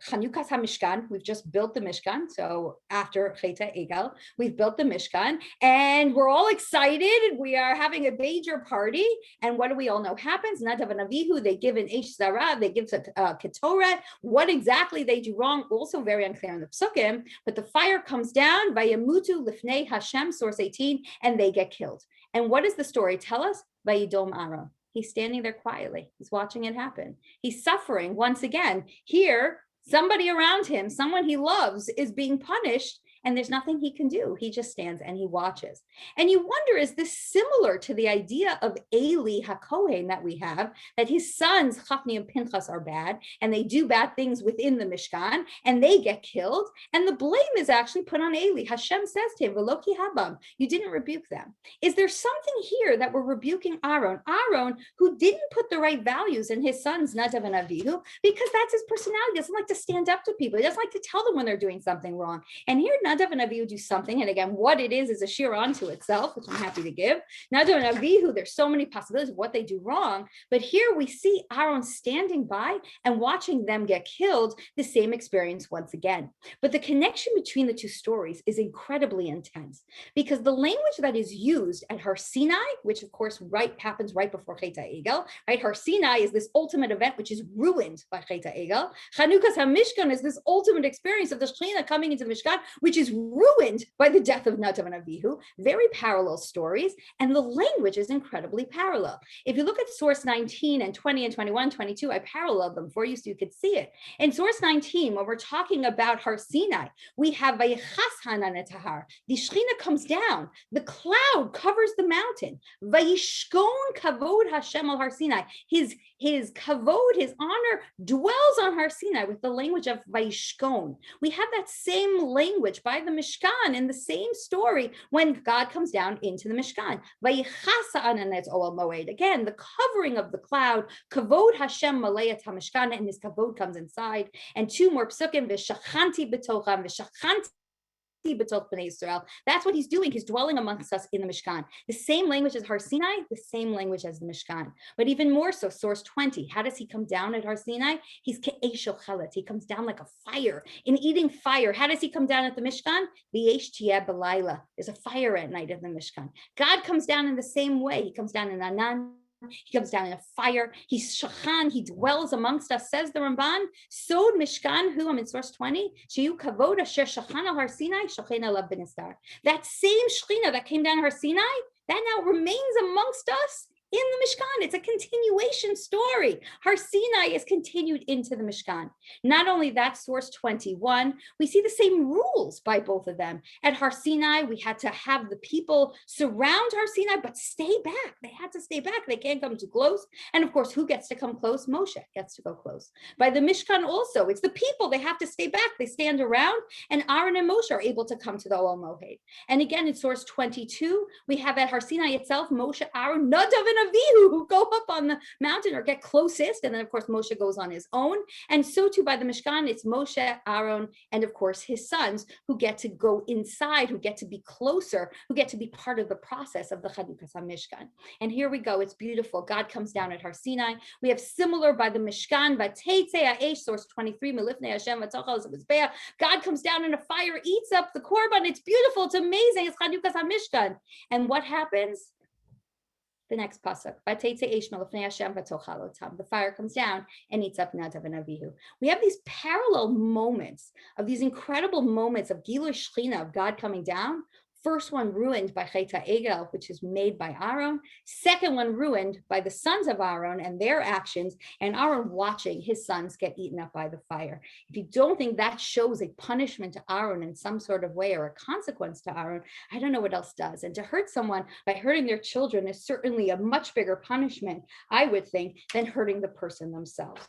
Chanukas HaMishkan. We've just built the Mishkan. So after Chet HaEgel, we've built the Mishkan and we're all excited. We are having a major party. And what do we all know happens? Nadav and Avihu, they give an Eish Zara, they give a Ketoret. What exactly they do wrong, also very unclear in the Psukim, but the fire comes down, Vayamutu Lifnei Hashem, source 18, and they get killed. And what does the story tell us? Vayidom Aaron. He's standing there quietly. He's watching it happen. He's suffering once again. Here, somebody around him, someone he loves, is being punished, and there's nothing he can do. He just stands and he watches. And you wonder, is this similar to the idea of Eli HaKohen that we have, that his sons, Chafni and Pinchas, are bad, and they do bad things within the Mishkan, and they get killed, and the blame is actually put on Eli. Hashem says to him, V'lo ki habam, you didn't rebuke them. Is there something here that we're rebuking Aaron? Aaron, who didn't put the right values in his sons, Nadav and Avihu, because that's his personality. He doesn't like to stand up to people. He doesn't like to tell them when they're doing something wrong. And here Nadav and Avihu do something. And again, what it is a sheer unto itself, which I'm happy to give. Nadav and Avihu, there's so many possibilities of what they do wrong. But here we see Aaron standing by and watching them get killed, the same experience once again. But the connection between the two stories is incredibly intense, because the language that is used at Har Sinai, which of course happens right before Chet HaEgel, right? Har Sinai is this ultimate event which is ruined by Chet HaEgel. Chanukas HaMishkan is this ultimate experience of the Shekhinah coming into the Mishkan, which is ruined by the death of Nadav and Avihu. Very parallel stories, and the language is incredibly parallel. If you look at source 19 and 20 and 21, 22, I paralleled them for you so you could see it. In source 19, when we're talking about Har Sinai, we have Vayichas Hanan et Tahar. The Shekhinah comes down, the cloud covers the mountain. Vayishkon kavod Hashem al Har Sinai. His kavod, his honor, dwells on Har Sinai with the language of Vayishkon. We have that same language by the Mishkan in the same story when God comes down into the Mishkan. Vayichas Hanan et Oel Moed. Again, the covering of the cloud, kavod Hashem malayat HaMishkan, and his kavod comes inside. And two more psukim, v'shachanti b'tocham, v'shachanti b'toch b'nei Israel. That's what he's doing. He's dwelling amongst us in the Mishkan. The same language as Har Sinai, the same language as the Mishkan. But even more so, source 20, how does he come down at Har Sinai? He's ke'esh ochelet. He comes down like a fire, in eating fire. How does he come down at the Mishkan? V'yesh tiyeh b'layla. There's a fire at night at the Mishkan. God comes down in the same way. He comes down in Anan. He comes down in a fire. He's shachan. He dwells amongst us. Says the Ramban. Sod Mishkan hu. I'm in source 20. Sheyu kavod asher shachan al Har Sinai shachan alav b'nistar. That same Shekhinah that came down Har Sinai, that now remains amongst us in the Mishkan. It's a continuation story. Har Sinai is continued into the Mishkan. Not only that, source 21, we see the same rules by both of them. At Har Sinai, we had to have the people surround Har Sinai, but stay back. They had to stay back. They can't come too close. And of course, who gets to come close? Moshe gets to go close. By the Mishkan also, it's the people. They have to stay back. They stand around, and Aaron and Moshe are able to come to the Oel Moed. And again, in source 22, we have at Har Sinai itself, Moshe, Aaron, Nadav, and Avihu, who go up on the mountain or get closest. And then, of course, Moshe goes on his own. And so too by the Mishkan, it's Moshe, Aaron, and of course, his sons who get to go inside, who get to be closer, who get to be part of the process of the Chanukas HaMishkan. And here we go. It's beautiful. God comes down at Har Sinai. We have similar by the Mishkan, Vateitzei ha'esh, source 23, Melifnei Hashem v'tochal zebizbeah. God comes down in a fire, eats up the korban. It's beautiful. It's amazing. It's Chanukas HaMishkan. And what happens? The next pasuk, the fire comes down and eats up Nadav and Avihu. We have these parallel moments of these incredible moments of Gilui Shechina, of God coming down. First one ruined by Chet HaEgel, which is made by Aaron. Second one ruined by the sons of Aaron and their actions, and Aaron watching his sons get eaten up by the fire. If you don't think that shows a punishment to Aaron in some sort of way or a consequence to Aaron, I don't know what else does. And to hurt someone by hurting their children is certainly a much bigger punishment, I would think, than hurting the person themselves.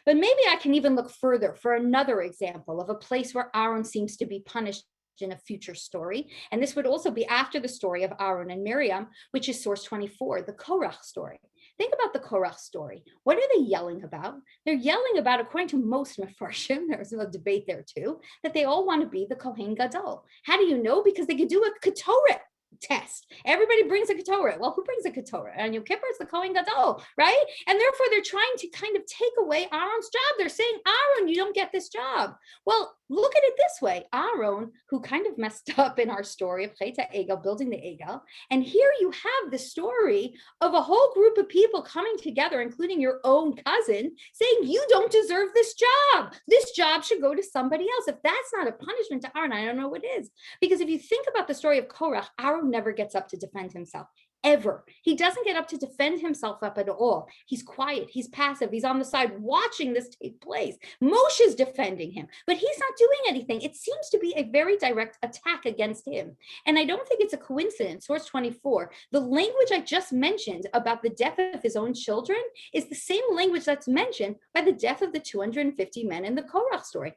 But maybe I can even look further for another example of a place where Aaron seems to be punished in a future story. And this would also be after the story of Aaron and Miriam, which is source 24, the Korach story. Think about the Korach story. What are they yelling about? They're yelling about, according to most Mefarshim, there's a debate there too, that they all want to be the Kohen Gadol. How do you know? Because they could do a Ketoret test. Everybody brings a Ketoret. Well, who brings a Ketoret? And Yom Kippur is the Kohen Gadol, right? And therefore they're trying to kind of take away Aaron's job. They're saying, Aaron, you don't get this job. Well, look at it this way. Aaron, who kind of messed up in our story of Chet HaEgel, building the Egel, and here you have the story of a whole group of people coming together, including your own cousin, saying, you don't deserve this job. This job should go to somebody else. If that's not a punishment to Aaron, I don't know what is. Because if you think about the story of Korach, Aaron never gets up to defend himself. ever. He doesn't get up to defend himself up at all. He's quiet, he's passive, he's on the side watching this take place. Moshe's defending him, but he's not doing anything. It seems to be a very direct attack against him. And I don't think it's a coincidence. Source 24, the language I just mentioned about the death of his own children is the same language that's mentioned by the death of the 250 men in the Korach story.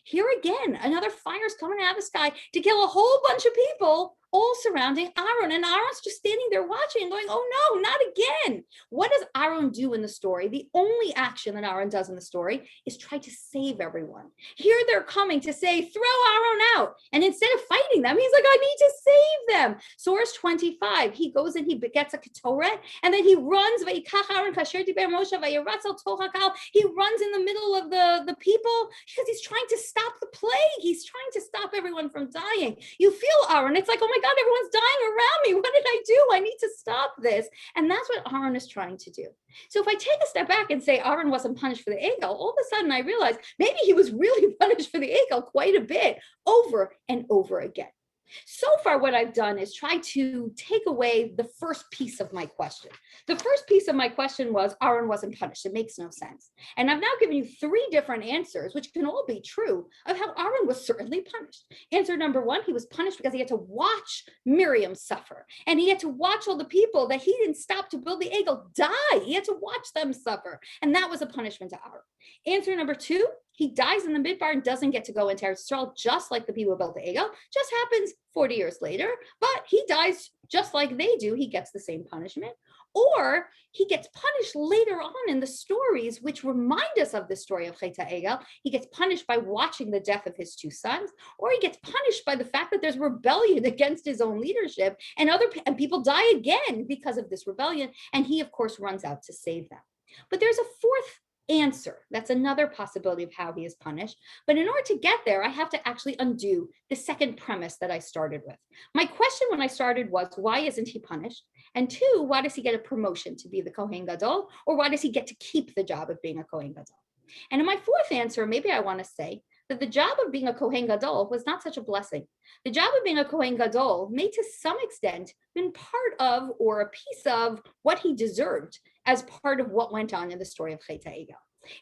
Here again, another fire's coming out of the sky to kill a whole bunch of people, all surrounding Aaron. And Aaron's just standing there watching and going, oh no, not again. What does Aaron do in the story? The only action that Aaron does in the story is try to save everyone. Here they're coming to say, throw Aaron out. And instead of fighting them, he's like, I need to save them. Source 25, he goes and he gets a ketoret, and then he runs. He runs in the middle of the people because he's trying to stop the plague. He's trying to stop everyone from dying. You feel Aaron. It's like, oh my God, everyone's dying around me. What did I do? I need to stop this. And that's what Aaron is trying to do. So if I take a step back and say Aaron wasn't punished for the egel, all of a sudden I realize maybe he was really punished for the egel quite a bit over and over again. So far, what I've done is try to take away the first piece of my question. The first piece of my question was Aaron wasn't punished. It makes no sense. And I've now given you 3 different answers, which can all be true, of how Aaron was certainly punished. Answer number 1, he was punished because he had to watch Miriam suffer. And he had to watch all the people that he didn't stop to build the egel die. He had to watch them suffer. And that was a punishment to Aaron. Answer number 2, he dies in the midbar and doesn't get to go into Eretz Yisrael, just like the people who built the egel. Just happens 40 years later, but he dies just like they do. He gets the same punishment. Or he gets punished later on in the stories, which remind us of the story of Chet HaEgel. He gets punished by watching the death of his 2 sons, or he gets punished by the fact that there's rebellion against his own leadership, and people die again because of this rebellion. And he, of course, runs out to save them. But there's a fourth answer. That's another possibility of how he is punished. But in order to get there, I have to actually undo the second premise that I started with. My question when I started was, why isn't he punished? And 2, why does he get a promotion to be the Kohen Gadol? Or why does he get to keep the job of being a Kohen Gadol? And in my fourth answer, maybe I want to say that the job of being a Kohen Gadol was not such a blessing. The job of being a Kohen Gadol may to some extent been part of or a piece of what he deserved as part of what went on in the story of Chet HaEgel.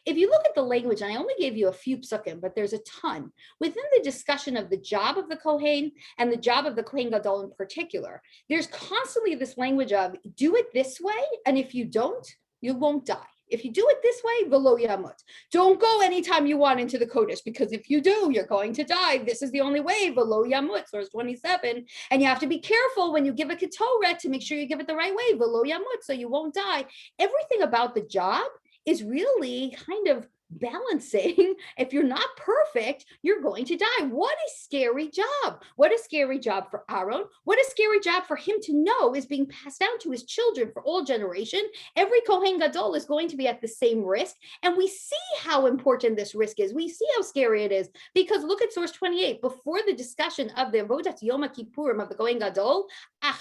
If you look at the language, and I only gave you a few psukim, but there's a ton, within the discussion of the job of the Kohen and the job of the Kohen Gadol in particular, there's constantly this language of do it this way, and if you don't, you won't die. If you do it this way, v'lo yamut. Don't go anytime you want into the Kodesh, because if you do, you're going to die. This is the only way, v'lo yamut, source 27. And you have to be careful when you give a ketoret to make sure you give it the right way, v'lo yamut, so you won't die. Everything about the job is really kind of balancing. If you're not perfect, you're going to die. What a scary job. What a scary job for Aaron. What a scary job for him to know is being passed down to his children for all generation. Every Kohen Gadol is going to be at the same risk. And we see how important this risk is. We see how scary it is, because look at source 28. Before the discussion of the Avodat Yom Kippurim of the Kohen Gadol, I'm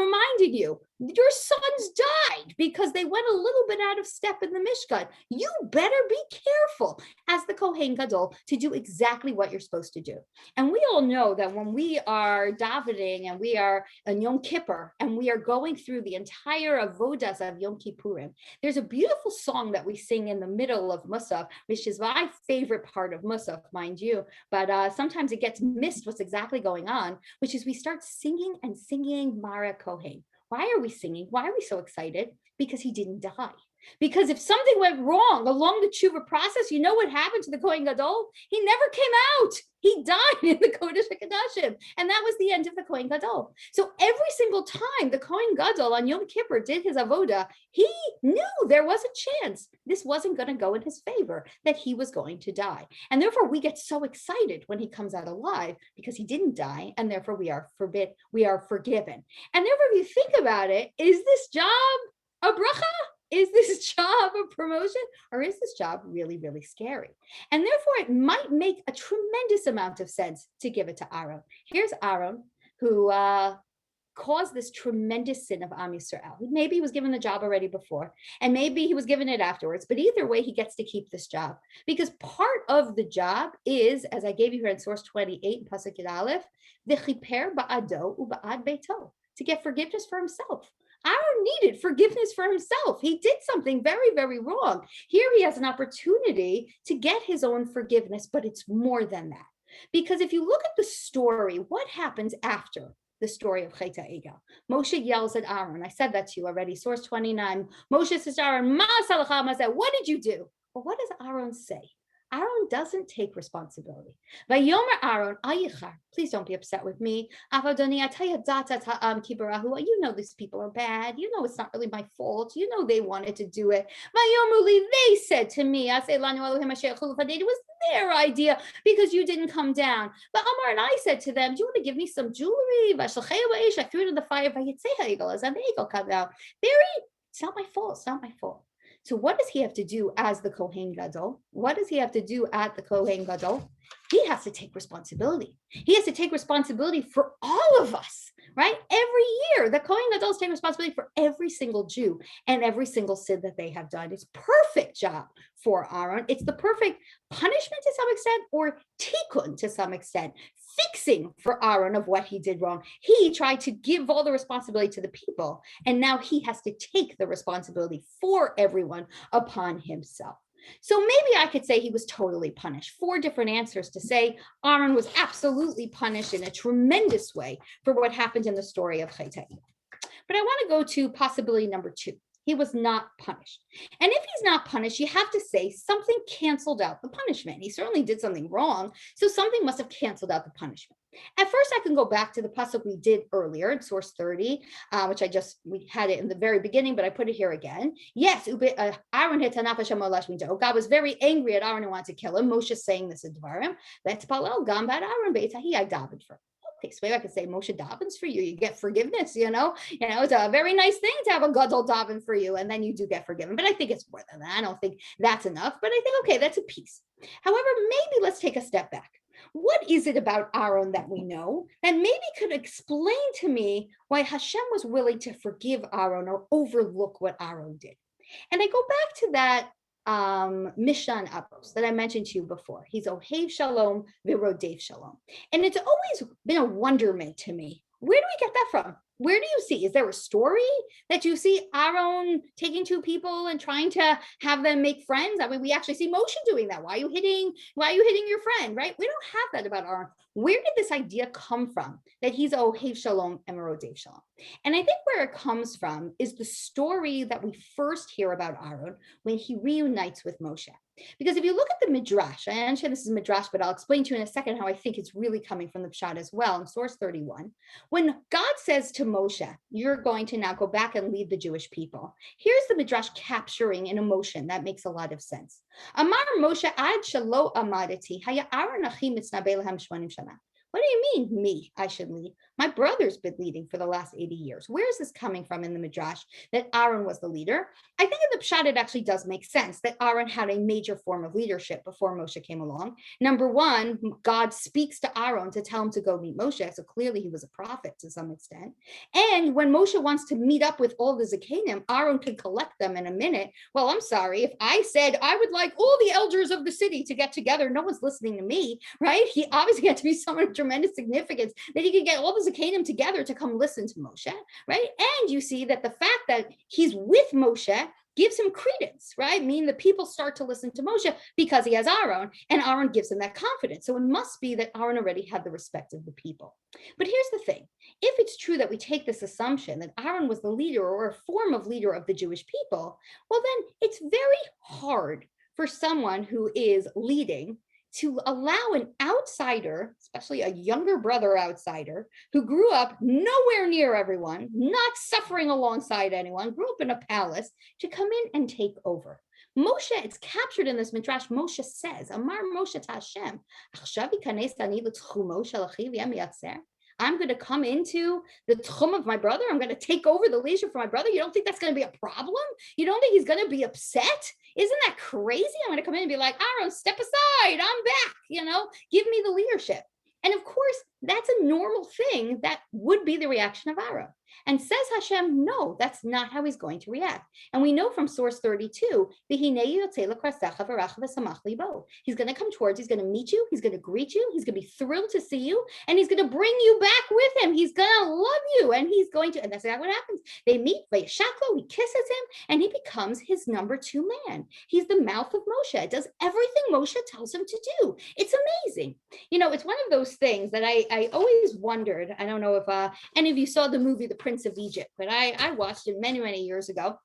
reminding you, your sons died because they went a little bit out of step in the Mishkan. You better be careful as the Kohen Gadol to do exactly what you're supposed to do. And we all know that when we are davening and we are in Yom Kippur and we are going through the entire avodas of Yom Kippurim, there's a beautiful song that we sing in the middle of Musaf, which is my favorite part of Musaf, mind you, but sometimes it gets missed what's exactly going on, which is we start singing and singing Mara Kohen. Why are we singing? Why are we so excited? Because he didn't die. Because if something went wrong along the tshuva process, you know what happened to the Kohen Gadol? He never came out. He died in the Kodesh HaKadoshim. And that was the end of the Kohen Gadol. So every single time the Kohen Gadol on Yom Kippur did his avoda, he knew there was a chance this wasn't going to go in his favor, that he was going to die. And therefore we get so excited when he comes out alive because he didn't die, and therefore we are forgiven. And therefore, if you think about it, is this job a bracha? Is this job a promotion, or is this job really, really scary? And therefore, it might make a tremendous amount of sense to give it to Aaron. Here's Aaron, who caused this tremendous sin of Am Yisrael. Maybe he was given the job already before, and maybe he was given it afterwards, but either way, he gets to keep this job, because part of the job is, as I gave you here in source 28 in Pasuk Yud Aleph, v'chiper ba'ado u'ba'ad beito, to get forgiveness for himself. Aaron needed forgiveness for himself. He did something very, very wrong. Here he has an opportunity to get his own forgiveness, but it's more than that. Because if you look at the story, what happens after the story of Chet HaEgel? Moshe yells at Aaron. I said that to you already. Source 29. Moshe says to Aaron, what did you do? Well, what does Aaron say? Aaron doesn't take responsibility. Vayomer Aaron, ayichar, please don't be upset with me. Avodoni, you know these people are bad. You know it's not really my fault. You know they wanted to do it. Vayomuli, they said to me, it was their idea because you didn't come down. But Amar and I said to them, do you want to give me some jewelry? I threw it in the fire. As an eagle come out. It's not my fault. It's not my fault. So what does he have to do as the Kohen Gadol? What does he have to do at the Kohen Gadol? He has to take responsibility. He has to take responsibility for all of us, right? Every year, the Kohen Gadol's take responsibility for every single Jew and every single sin that they have done. It's perfect job for Aaron. It's the perfect punishment to some extent, or tikkun to some extent, fixing for Aaron of what he did wrong. He tried to give all the responsibility to the people, and now he has to take the responsibility for everyone upon himself. So maybe I could say he was totally punished. 4 different answers to say Aaron was absolutely punished in a tremendous way for what happened in the story of Chet HaEgel. But I want to go to possibility number 2. He was not punished. And if he's not punished, you have to say something canceled out the punishment. He certainly did something wrong, so something must have canceled out the punishment. At first, I can go back to the pasuk we did earlier in source 30, which we had it in the very beginning, but I put it here again. Yes, Aaron God was very angry at Aaron and wanted to kill him. Moshe saying this in Dvarim. Let's palel gam bad Aaron beitahi I davened for him. Okay, so maybe I could say Moshe davens for you. You get forgiveness, it's a very nice thing to have a gadol daven for you, and then you do get forgiven. But I think it's more than that. I don't think that's enough, but I think, okay, that's a piece. However, maybe let's take a step back. What is it about Aaron that we know that maybe could explain to me why Hashem was willing to forgive Aaron or overlook what Aaron did? And I go back to that Mishnah and Apos that I mentioned to you before. He's Ohev Shalom, Virodev Shalom. And it's always been a wonderment to me. Where do we get that from? Where do you see? Is there a story that you see Aaron taking 2 people and trying to have them make friends? I mean, we actually see Moshe doing that. Why are you hitting your friend, right? We don't have that about Aaron. Where did this idea come from that he's Ohev Shalom and Merodev Shalom? And I think where it comes from is the story that we first hear about Aaron when he reunites with Moshe. Because if you look at the Midrash, I understand this is Midrash, but I'll explain to you in a second how I think it's really coming from the Pshat as well in source 31. When God says to Moshe, you're going to now go back and lead the Jewish people. Here's the Midrash capturing an emotion that makes a lot of sense. Amar Moshe ad shelo amadati haya Aaron achim mitznabei lehem shmonim shana. What do you mean, me, I should lead? My brother's been leading for the last 80 years. Where is this coming from in the Midrash that Aaron was the leader? I think in the Pshat, it actually does make sense that Aaron had a major form of leadership before Moshe came along. Number one, God speaks to Aaron to tell him to go meet Moshe. So clearly he was a prophet to some extent. And when Moshe wants to meet up with all the Zekanim, Aaron can collect them in a minute. Well, I'm sorry, if I said I would like all the elders of the city to get together, no one's listening to me, right? He obviously had to be someone of tremendous significance that he could get all the Zekanim together to come listen to Moshe, right? And you see that the fact that he's with Moshe gives him credence, right? Meaning the people start to listen to Moshe because he has Aaron, and Aaron gives him that confidence. So it must be that Aaron already had the respect of the people. But here's the thing. If it's true that we take this assumption that Aaron was the leader or a form of leader of the Jewish people, well, then it's very hard for someone who is leading to allow an outsider, especially a younger brother outsider, who grew up nowhere near everyone, not suffering alongside anyone, grew up in a palace, to come in and take over. Moshe, it's captured in this Midrash, Moshe says, Amar Moshe to Hashem, I'm going to come into the tchum of my brother. I'm going to take over the leadership for my brother. You don't think that's going to be a problem? You don't think he's going to be upset? Isn't that crazy? I'm going to come in and be like, Aaron, step aside. I'm back. Give me the leadership. And of course, that's a normal thing that would be the reaction of Aaron. And says Hashem, no, that's not how he's going to react. And we know from source 32, he's going to come towards, he's going to meet you, he's going to greet you, he's going to be thrilled to see you, and he's going to bring you back with him. He's going to love you, and he's going to, and that's exactly what happens. They meet, Vayashaklo, he kisses him, and he becomes his number 2 man. He's the mouth of Moshe. It does everything Moshe tells him to do. It's amazing. It's one of those things that I always wondered. I don't know if any of you saw the movie The Prince of Egypt, but I watched it many, many years ago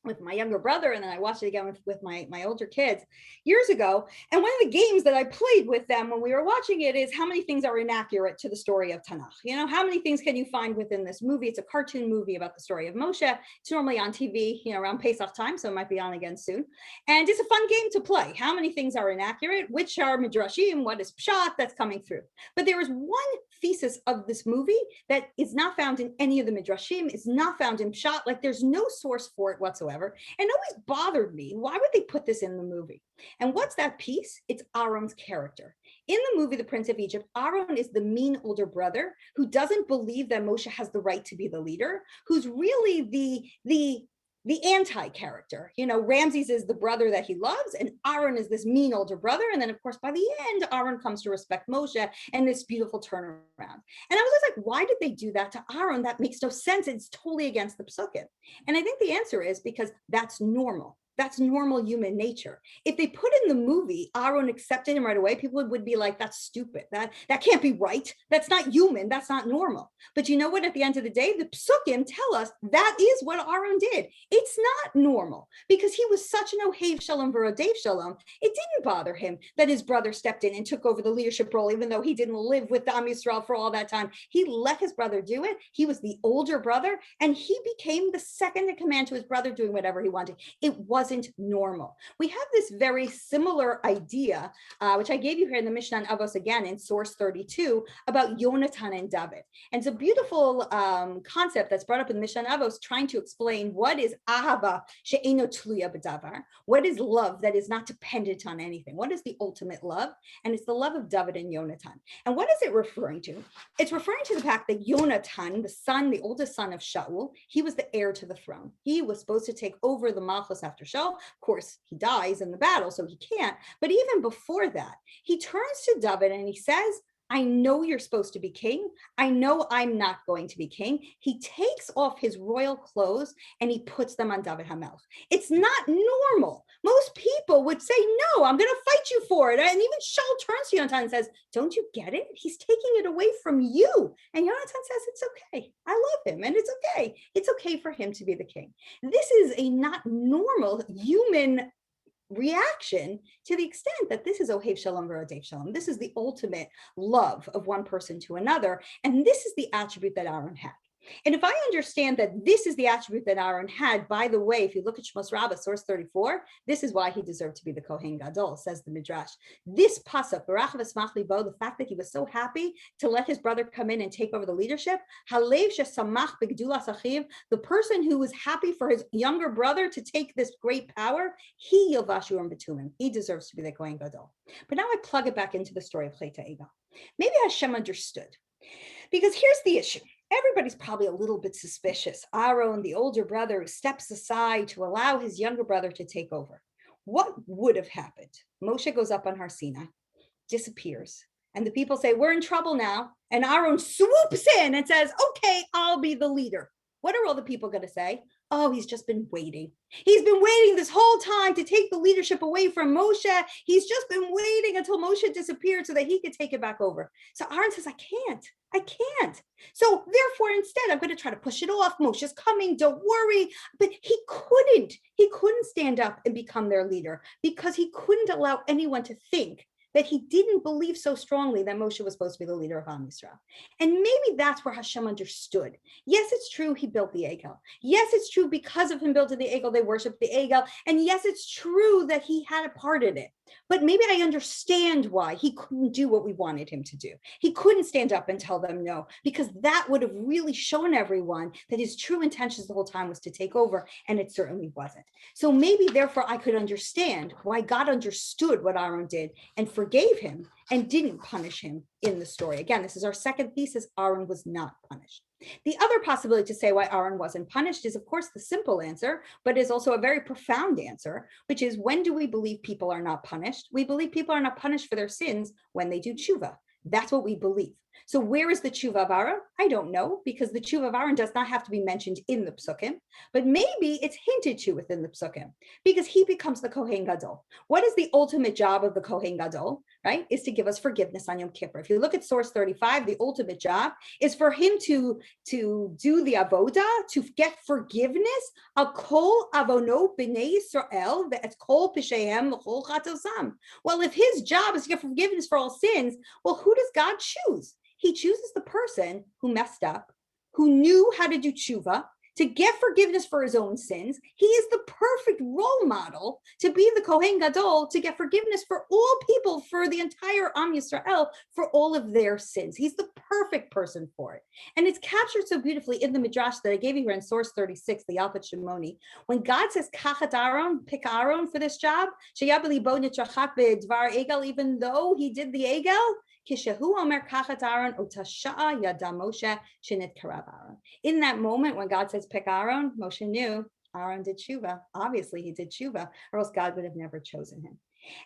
with my younger brother, and then I watched it again with my older kids years ago. And one of the games that I played with them when we were watching it is how many things are inaccurate to the story of Tanakh. How many things can you find within this movie? It's a cartoon movie about the story of Moshe. It's normally on TV, around Pesach time, so it might be on again soon. And it's a fun game to play. How many things are inaccurate? Which are midrashim? What is pshat that's coming through? But there is one thesis of this movie that is not found in any of the midrashim, is not found in pshat. Like there's no source for it whatsoever. And it always bothered me. Why would they put this in the movie? And what's that piece? It's Aaron's character. In the movie, The Prince of Egypt, Aaron is the mean older brother who doesn't believe that Moshe has the right to be the leader, who's really the anti-character. Ramses is the brother that he loves, and Aaron is this mean older brother. And then, of course, by the end, Aaron comes to respect Moshe and this beautiful turnaround. And I was just like, why did they do that to Aaron? That makes no sense. It's totally against the psukim. And I think the answer is because that's normal. That's normal human nature. If they put in the movie, Aaron accepted him right away, people would be like, that's stupid. That can't be right. That's not human. That's not normal. But you know what? At the end of the day, the psukim tell us that is what Aaron did. It's not normal because he was such an Ohev Shalom v'Rodev Shalom. It didn't bother him that his brother stepped in and took over the leadership role, even though he didn't live with Am Yisrael for all that time. He let his brother do it. He was the older brother, and he became the second in command to his brother, doing whatever he wanted. It wasn't normal. We have this very similar idea, which I gave you here in the Mishnah Avos again in source 32 about Yonatan and David. And it's a beautiful concept that's brought up in the Mishnah Avos, trying to explain what is ahava she'eno tluya b'davar, what is love that is not dependent on anything, what is the ultimate love, and it's the love of David and Yonatan. And what is it referring to? It's referring to the fact that Yonatan, the oldest son of Shaul, he was the heir to the throne. He was supposed to take over the Malchus after Shaul. Of course, he dies in the battle, so he can't. But even before that, he turns to David and he says, I know you're supposed to be king. I know I'm not going to be king. He takes off his royal clothes and he puts them on David HaMelech. It's not normal. Most people would say, no, I'm going to fight you for it. And even Shaul turns to Yonatan and says, don't you get it? He's taking it away from you. And Yonatan says, it's okay. I love him and it's okay. It's okay for him to be the king. This is a not normal human reaction to the extent that this is Ohev Shalom v'Rodev Shalom. This is the ultimate love of one person to another. And this is the attribute that Aaron had. And if I understand that this is the attribute that Aaron had, by the way, if you look at Shmos Rabbah, source 34, this is why he deserved to be the Kohen Gadol, says the Midrash. This pasuk, Barach v'Smach libo, the fact that he was so happy to let his brother come in and take over the leadership, Halev shesamach b'gedulas achiv, the person who was happy for his younger brother to take this great power, he yilvashu betumim. He deserves to be the Kohen Gadol. But now I plug it back into the story of Chet HaEgel. Maybe Hashem understood. Because here's the issue. Everybody's probably a little bit suspicious. Aaron, the older brother, steps aside to allow his younger brother to take over. What would have happened? Moshe goes up on Har Sinai, disappears, and the people say, we're in trouble now. And Aaron swoops in and says, okay, I'll be the leader. What are all the people going to say? Oh, he's just been waiting. He's been waiting this whole time to take the leadership away from Moshe. He's just been waiting until Moshe disappeared so that he could take it back over. So Aaron says, I can't. So therefore, instead, I'm going to try to push it off. Moshe's coming, don't worry. But he couldn't stand up and become their leader because he couldn't allow anyone to think that he didn't believe so strongly that Moshe was supposed to be the leader of Am Yisrael. And maybe that's where Hashem understood. Yes, it's true he built the Egel. Yes, it's true because of him building the Egel, they worshiped the Egel. And yes, it's true that he had a part in it. But maybe I understand why he couldn't do what we wanted him to do. He couldn't stand up and tell them no, because that would have really shown everyone that his true intentions the whole time was to take over, and it certainly wasn't. So maybe therefore I could understand why God understood what Aaron did and forgave him and didn't punish him in the story. Again, this is our second thesis. Aaron was not punished. The other possibility to say why Aaron wasn't punished is, of course, the simple answer, but is also a very profound answer, which is, when do we believe people are not punished? We believe people are not punished for their sins when they do tshuva. That's what we believe. So where is the tshuva of Aaron? I don't know, because the tshuva of Aaron does not have to be mentioned in the psukim, but maybe it's hinted to within the psukim, because he becomes the Kohen Gadol. What is the ultimate job of the Kohen Gadol, right? Is to give us forgiveness on Yom Kippur. If you look at source 35, the ultimate job is for him to do the avoda, to get forgiveness, a kol avono b'nei Yisrael, ve'et kol pishehem v'chol chatosam. Well, if his job is to get forgiveness for all sins, well, who does God choose? He chooses the person who messed up, who knew how to do tshuva, to get forgiveness for his own sins. He is the perfect role model to be the Kohen Gadol, to get forgiveness for all people, for the entire Am Yisrael, for all of their sins. He's the perfect person for it. And it's captured so beautifully in the Midrash that I gave you here in source 36, the Alpha Shimoni. When God says, Kachat Aaron, pick Aaron for this job, even though he did the Egel, in that moment when God says pick Aaron, Moshe knew Aaron did tshuva. Obviously he did tshuva, or else God would have never chosen him.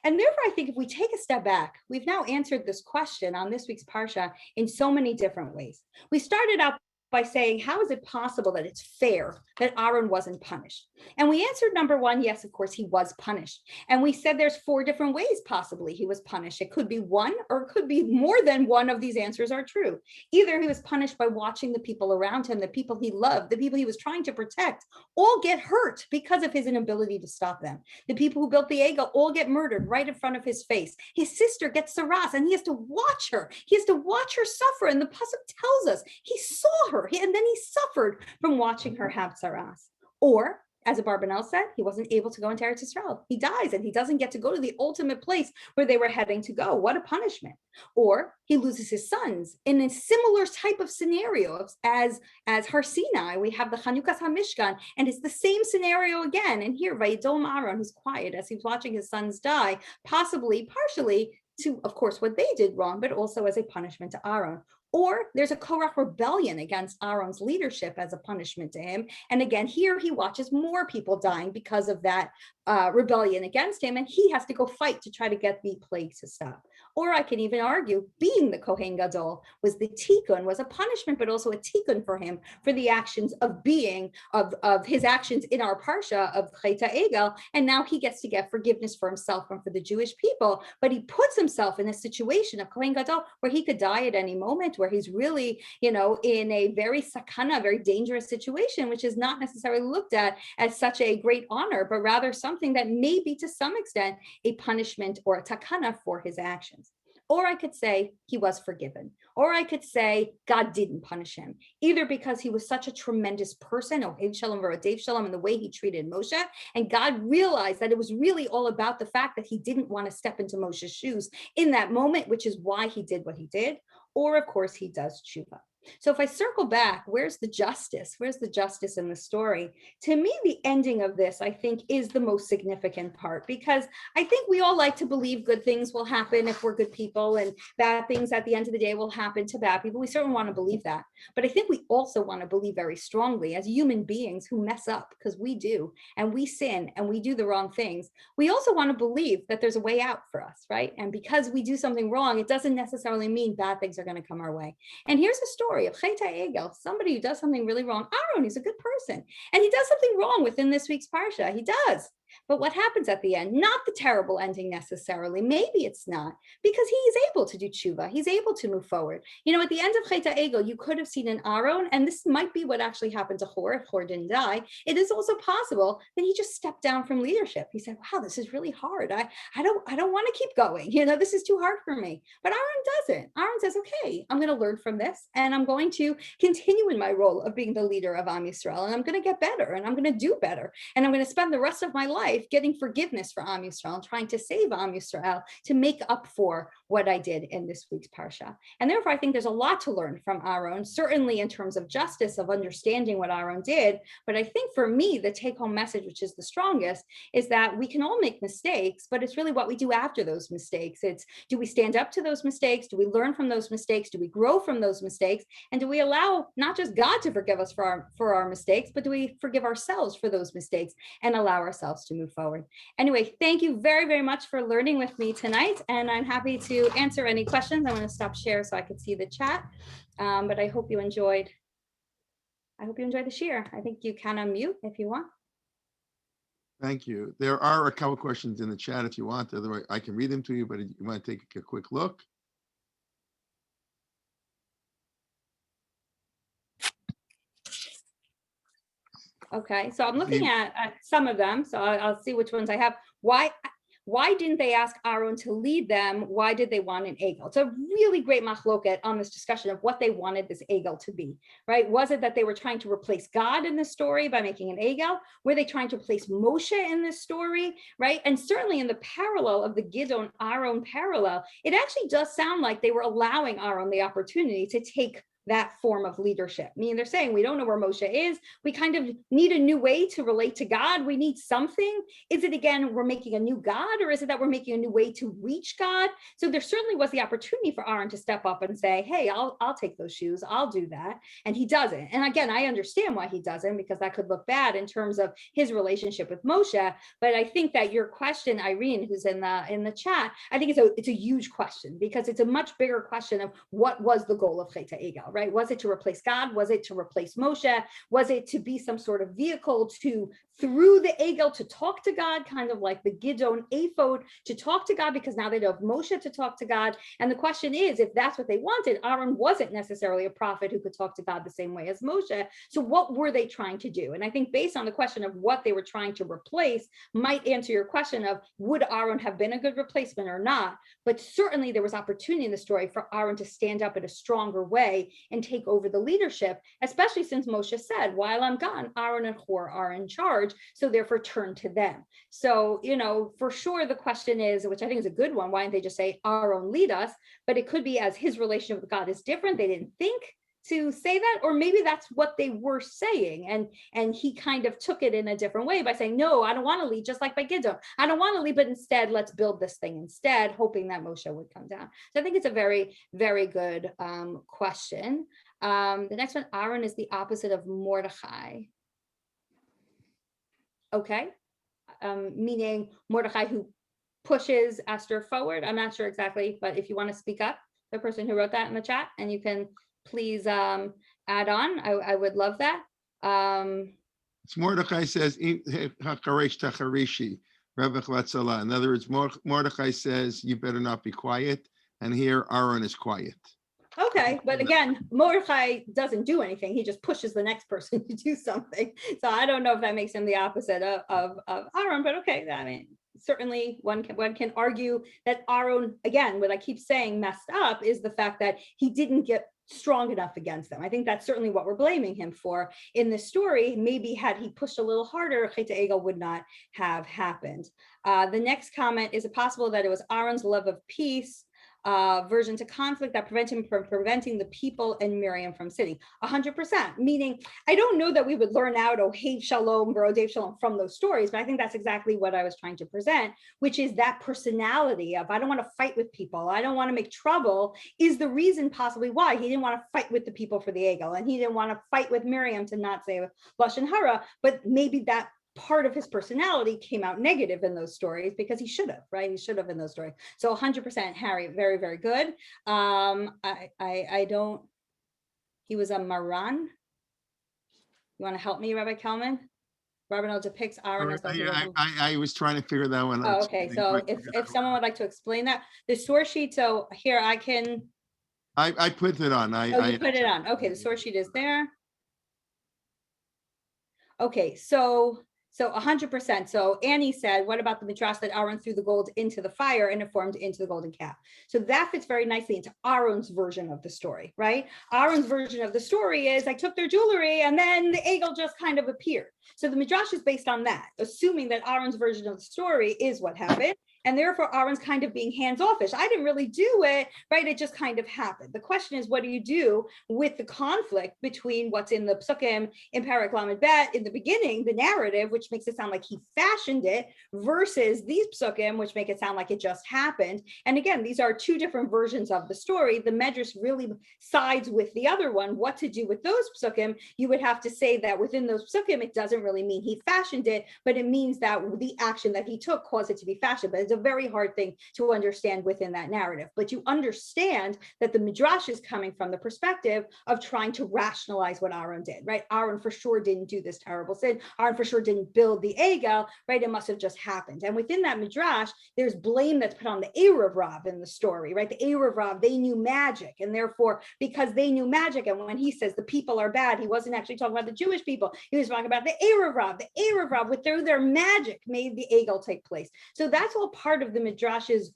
And therefore, I think if we take a step back, we've now answered this question on this week's Parsha in so many different ways. We started out by saying, how is it possible that it's fair that Aaron wasn't punished? And we answered number one, yes, of course, he was punished. And we said there's 4 different ways possibly he was punished. It could be one, or it could be more than one of these answers are true. Either he was punished by watching the people around him, the people he loved, the people he was trying to protect, all get hurt because of his inability to stop them. The people who built the Egel all get murdered right in front of his face. His sister gets saras, and he has to watch her. He has to watch her suffer. And the pasuk tells us he saw her, and then he suffered from watching her have saras. Or, as Abarbanel said, he wasn't able to go into Eretz Yisrael. He dies, and he doesn't get to go to the ultimate place where they were heading to go. What a punishment. Or he loses his sons in a similar type of scenario as Har Sinai. We have the Chanukas HaMishkan, and it's the same scenario again. And here, Vayidom Aaron, who's quiet as he's watching his sons die, possibly, partially, to, of course, what they did wrong, but also as a punishment to Aaron. Or there's a Korach rebellion against Aaron's leadership as a punishment to him. And again, here he watches more people dying because of that rebellion against him, and he has to go fight to try to get the plague to stop. Or I can even argue, being the Kohen Gadol was the tikkun, was a punishment, but also a tikkun for him for the actions of being, of his actions in our parsha of Cheta Egel, and now he gets to get forgiveness for himself and for the Jewish people, but he puts himself in a situation of Kohen Gadol where he could die at any moment, where he's really, in a very sakana, very dangerous situation, which is not necessarily looked at as such a great honor, but rather something that may be to some extent a punishment or a takana for his actions. Or I could say he was forgiven. Or I could say God didn't punish him, either because he was such a tremendous person, Ohev Shalom V'Rodev Shalom, in the way he treated Moshe, and God realized that it was really all about the fact that he didn't want to step into Moshe's shoes in that moment, which is why he did what he did. Or, of course, he does tshuva. So if I circle back, where's the justice? Where's the justice in the story? To me, the ending of this, I think, is the most significant part, because I think we all like to believe good things will happen if we're good people, and bad things at the end of the day will happen to bad people. We certainly want to believe that. But I think we also want to believe very strongly, as human beings who mess up, because we do, and we sin, and we do the wrong things. We also want to believe that there's a way out for us, right? And because we do something wrong, it doesn't necessarily mean bad things are going to come our way. And here's a story of Cheta Egel, somebody who does something really wrong. Aaron, he's a good person, and he does something wrong within this week's parsha. He does. But what happens at the end? Not the terrible ending necessarily. Maybe it's not, because he is able to do tshuva. He's able to move forward. At the end of Cheta Egel, you could have seen an Aaron, and this might be what actually happened to Hor if Hor didn't die. It is also possible that he just stepped down from leadership. He said, wow, this is really hard. I don't want to keep going. This is too hard for me. But Aaron doesn't. Aaron says, okay, I'm going to learn from this, and I'm going to continue in my role of being the leader of Am Yisrael, and I'm going to get better, and I'm going to do better, and I'm going to spend the rest of my life life getting forgiveness for Am Yisrael and trying to save Am Yisrael to make up for what I did in this week's Parsha. And therefore, I think there's a lot to learn from Aaron, certainly in terms of justice, of understanding what Aaron did. But I think for me, the take-home message, which is the strongest, is that we can all make mistakes, but it's really what we do after those mistakes. It's, do we stand up to those mistakes? Do we learn from those mistakes? Do we grow from those mistakes? And do we allow not just God to forgive us for our mistakes, but do we forgive ourselves for those mistakes and allow ourselves to move forward? Anyway, thank you very, very much for learning with me tonight. And I'm happy to answer any questions. I'm going to stop share so I could see the chat. But I hope you enjoyed. I hope you enjoyed the share. I think you can unmute if you want. Thank you. There are a couple questions in the chat if you want. Otherwise, I can read them to you, but you want to take a quick look. Okay, so I'm looking at some of them, so I'll see which ones I have. Why didn't they ask Aaron to lead them? Why did they want an egel? It's a really great machloket on this discussion of what they wanted this egel to be, right? Was it that they were trying to replace God in this story by making an egel? Were they trying to replace Moshe in this story, right? And certainly in the parallel of the Gideon-Aaron parallel, it actually does sound like they were allowing Aaron the opportunity to take that form of leadership. I mean, they're saying we don't know where Moshe is. We kind of need a new way to relate to God. We need something. Is it, again, we're making a new God, or is it that we're making a new way to reach God? So there certainly was the opportunity for Aaron to step up and say, hey, I'll take those shoes. I'll do that. And he doesn't. And again, I understand why he doesn't, because that could look bad in terms of his relationship with Moshe. But I think that your question, Irene, who's in the chat, I think it's a huge question, because it's a much bigger question of what was the goal of Chet HaEgel, right? Was it to replace God? Was it to replace Moshe? Was it to be some sort of vehicle to, through the Egel, to talk to God, kind of like the Gideon ephod, to talk to God, because now they don't have Moshe to talk to God. And the question is, if that's what they wanted, Aaron wasn't necessarily a prophet who could talk to God the same way as Moshe. So what were they trying to do? And I think based on the question of what they were trying to replace might answer your question of, would Aaron have been a good replacement or not? But certainly there was opportunity in the story for Aaron to stand up in a stronger way and take over the leadership, especially since Moshe said, while I'm gone, Aaron and Hur are in charge, so therefore turn to them. So, for sure the question is, which I think is a good one, why didn't they just say, Aaron lead us? But it could be as his relationship with God is different, they didn't think to say that, or maybe that's what they were saying, and he kind of took it in a different way by saying, no, I don't want to lead, just like by Gideon. I don't want to lead, but instead let's build this thing instead, hoping that Moshe would come down. So I think it's a very, very good question. The next one, Aaron is the opposite of Mordechai. Okay, meaning Mordechai who pushes Esther forward. I'm not sure exactly, but if you want to speak up, the person who wrote that in the chat, and you can please add on. I would love that. It's Mordechai says, in other words, Mordechai says, you better not be quiet. And here Aaron is quiet. Okay, but again, Mordechai doesn't do anything. He just pushes the next person to do something. So I don't know if that makes him the opposite of Aaron, but okay. I mean, certainly one can argue that Aaron, again, what I keep saying messed up is the fact that he didn't get strong enough against them. I think that's certainly what we're blaming him for in this story. Maybe had he pushed a little harder, Chet HaEgel would not have happened. The next comment, is it possible that it was Aaron's love of peace aversion to conflict that prevent him from preventing the people and Miriam from sinning? 100%. Meaning, I don't know that we would learn out Ohev Shalom, Brodei Shalom from those stories, but I think that's exactly what I was trying to present, which is that personality of, I don't want to fight with people, I don't want to make trouble, is the reason possibly why he didn't want to fight with the people for the Egel, and he didn't want to fight with Miriam to not say Lashon Hara, but maybe that part of his personality came out negative in those stories because he should have, right? He should have in those stories. So 100%, Harry, very, very good. I don't, he was a Maran. You want to help me, Rabbi Kalman? Rabbi depicts Aaron as I was trying to figure that one out. Oh, okay, so if someone would like to explain that, the source sheet, so here I can. I put it on. You put it on. Okay, the source sheet is there. Okay, so So 100%. So Annie said, what about the midrash that Aaron threw the gold into the fire and it formed into the golden calf? So that fits very nicely into Aaron's version of the story, right? Aaron's version of the story is I took their jewelry and then the eagle just kind of appeared. So the midrash is based on that, assuming that Aaron's version of the story is what happened. And therefore, Aaron's kind of being hands-offish. I didn't really do it, right? It just kind of happened. The question is, what do you do with the conflict between what's in the psukim in Perek Lamed Bet in the beginning, the narrative, which makes it sound like he fashioned it, versus these psukim, which make it sound like it just happened. And again, these are two different versions of the story. The Medrash really sides with the other one. What to do with those psukim? You would have to say that within those psukim, it doesn't really mean he fashioned it, but it means that the action that he took caused it to be fashioned. But it's a very hard thing to understand within that narrative. But you understand that the midrash is coming from the perspective of trying to rationalize what Aaron did, right? Aaron for sure didn't do this terrible sin. Aaron for sure didn't build the egel, right? It must have just happened. And within that midrash, there's blame that's put on the Erev Rav in the story, right? The Erev Rav, they knew magic. And therefore, because they knew magic, and when he says the people are bad, he wasn't actually talking about the Jewish people. He was talking about the Erev Rav. The Erev Rav, with their magic, made the egel take place. So that's all part of the midrash's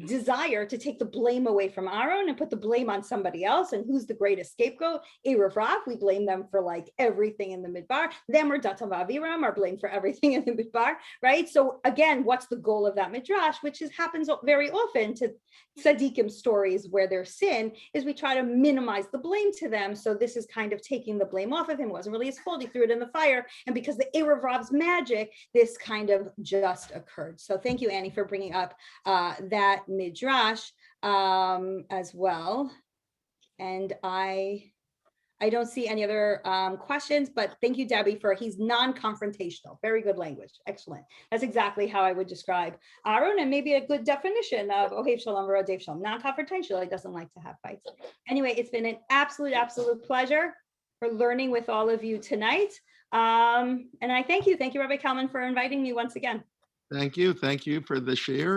desire to take the blame away from Aaron and put the blame on somebody else. And who's the greatest scapegoat? Erev Rav. We blame them for like everything in the midbar. Them or Datav Aviram are blamed for everything in the midbar, right? So again, what's the goal of that midrash, which happens very often to tzaddikim stories where there's sin, is we try to minimize the blame to them. So this is kind of taking the blame off of him. It wasn't really his fault. He threw it in the fire. And because the Erev Rav's magic, this kind of just occurred. So thank you, Annie, for bringing up that midrash as well. And I don't see any other questions, but thank you, Debbie, he's non-confrontational. Very good language. Excellent. That's exactly how I would describe Aaron, and maybe a good definition of Ohev Shalom V'Rodev Shalom. Non-confrontational. He doesn't like to have fights. Anyway, it's been an absolute pleasure for learning with all of you tonight. And I thank you. Thank you, Rabbi Kalman, for inviting me once again. Thank you. Thank you for the share.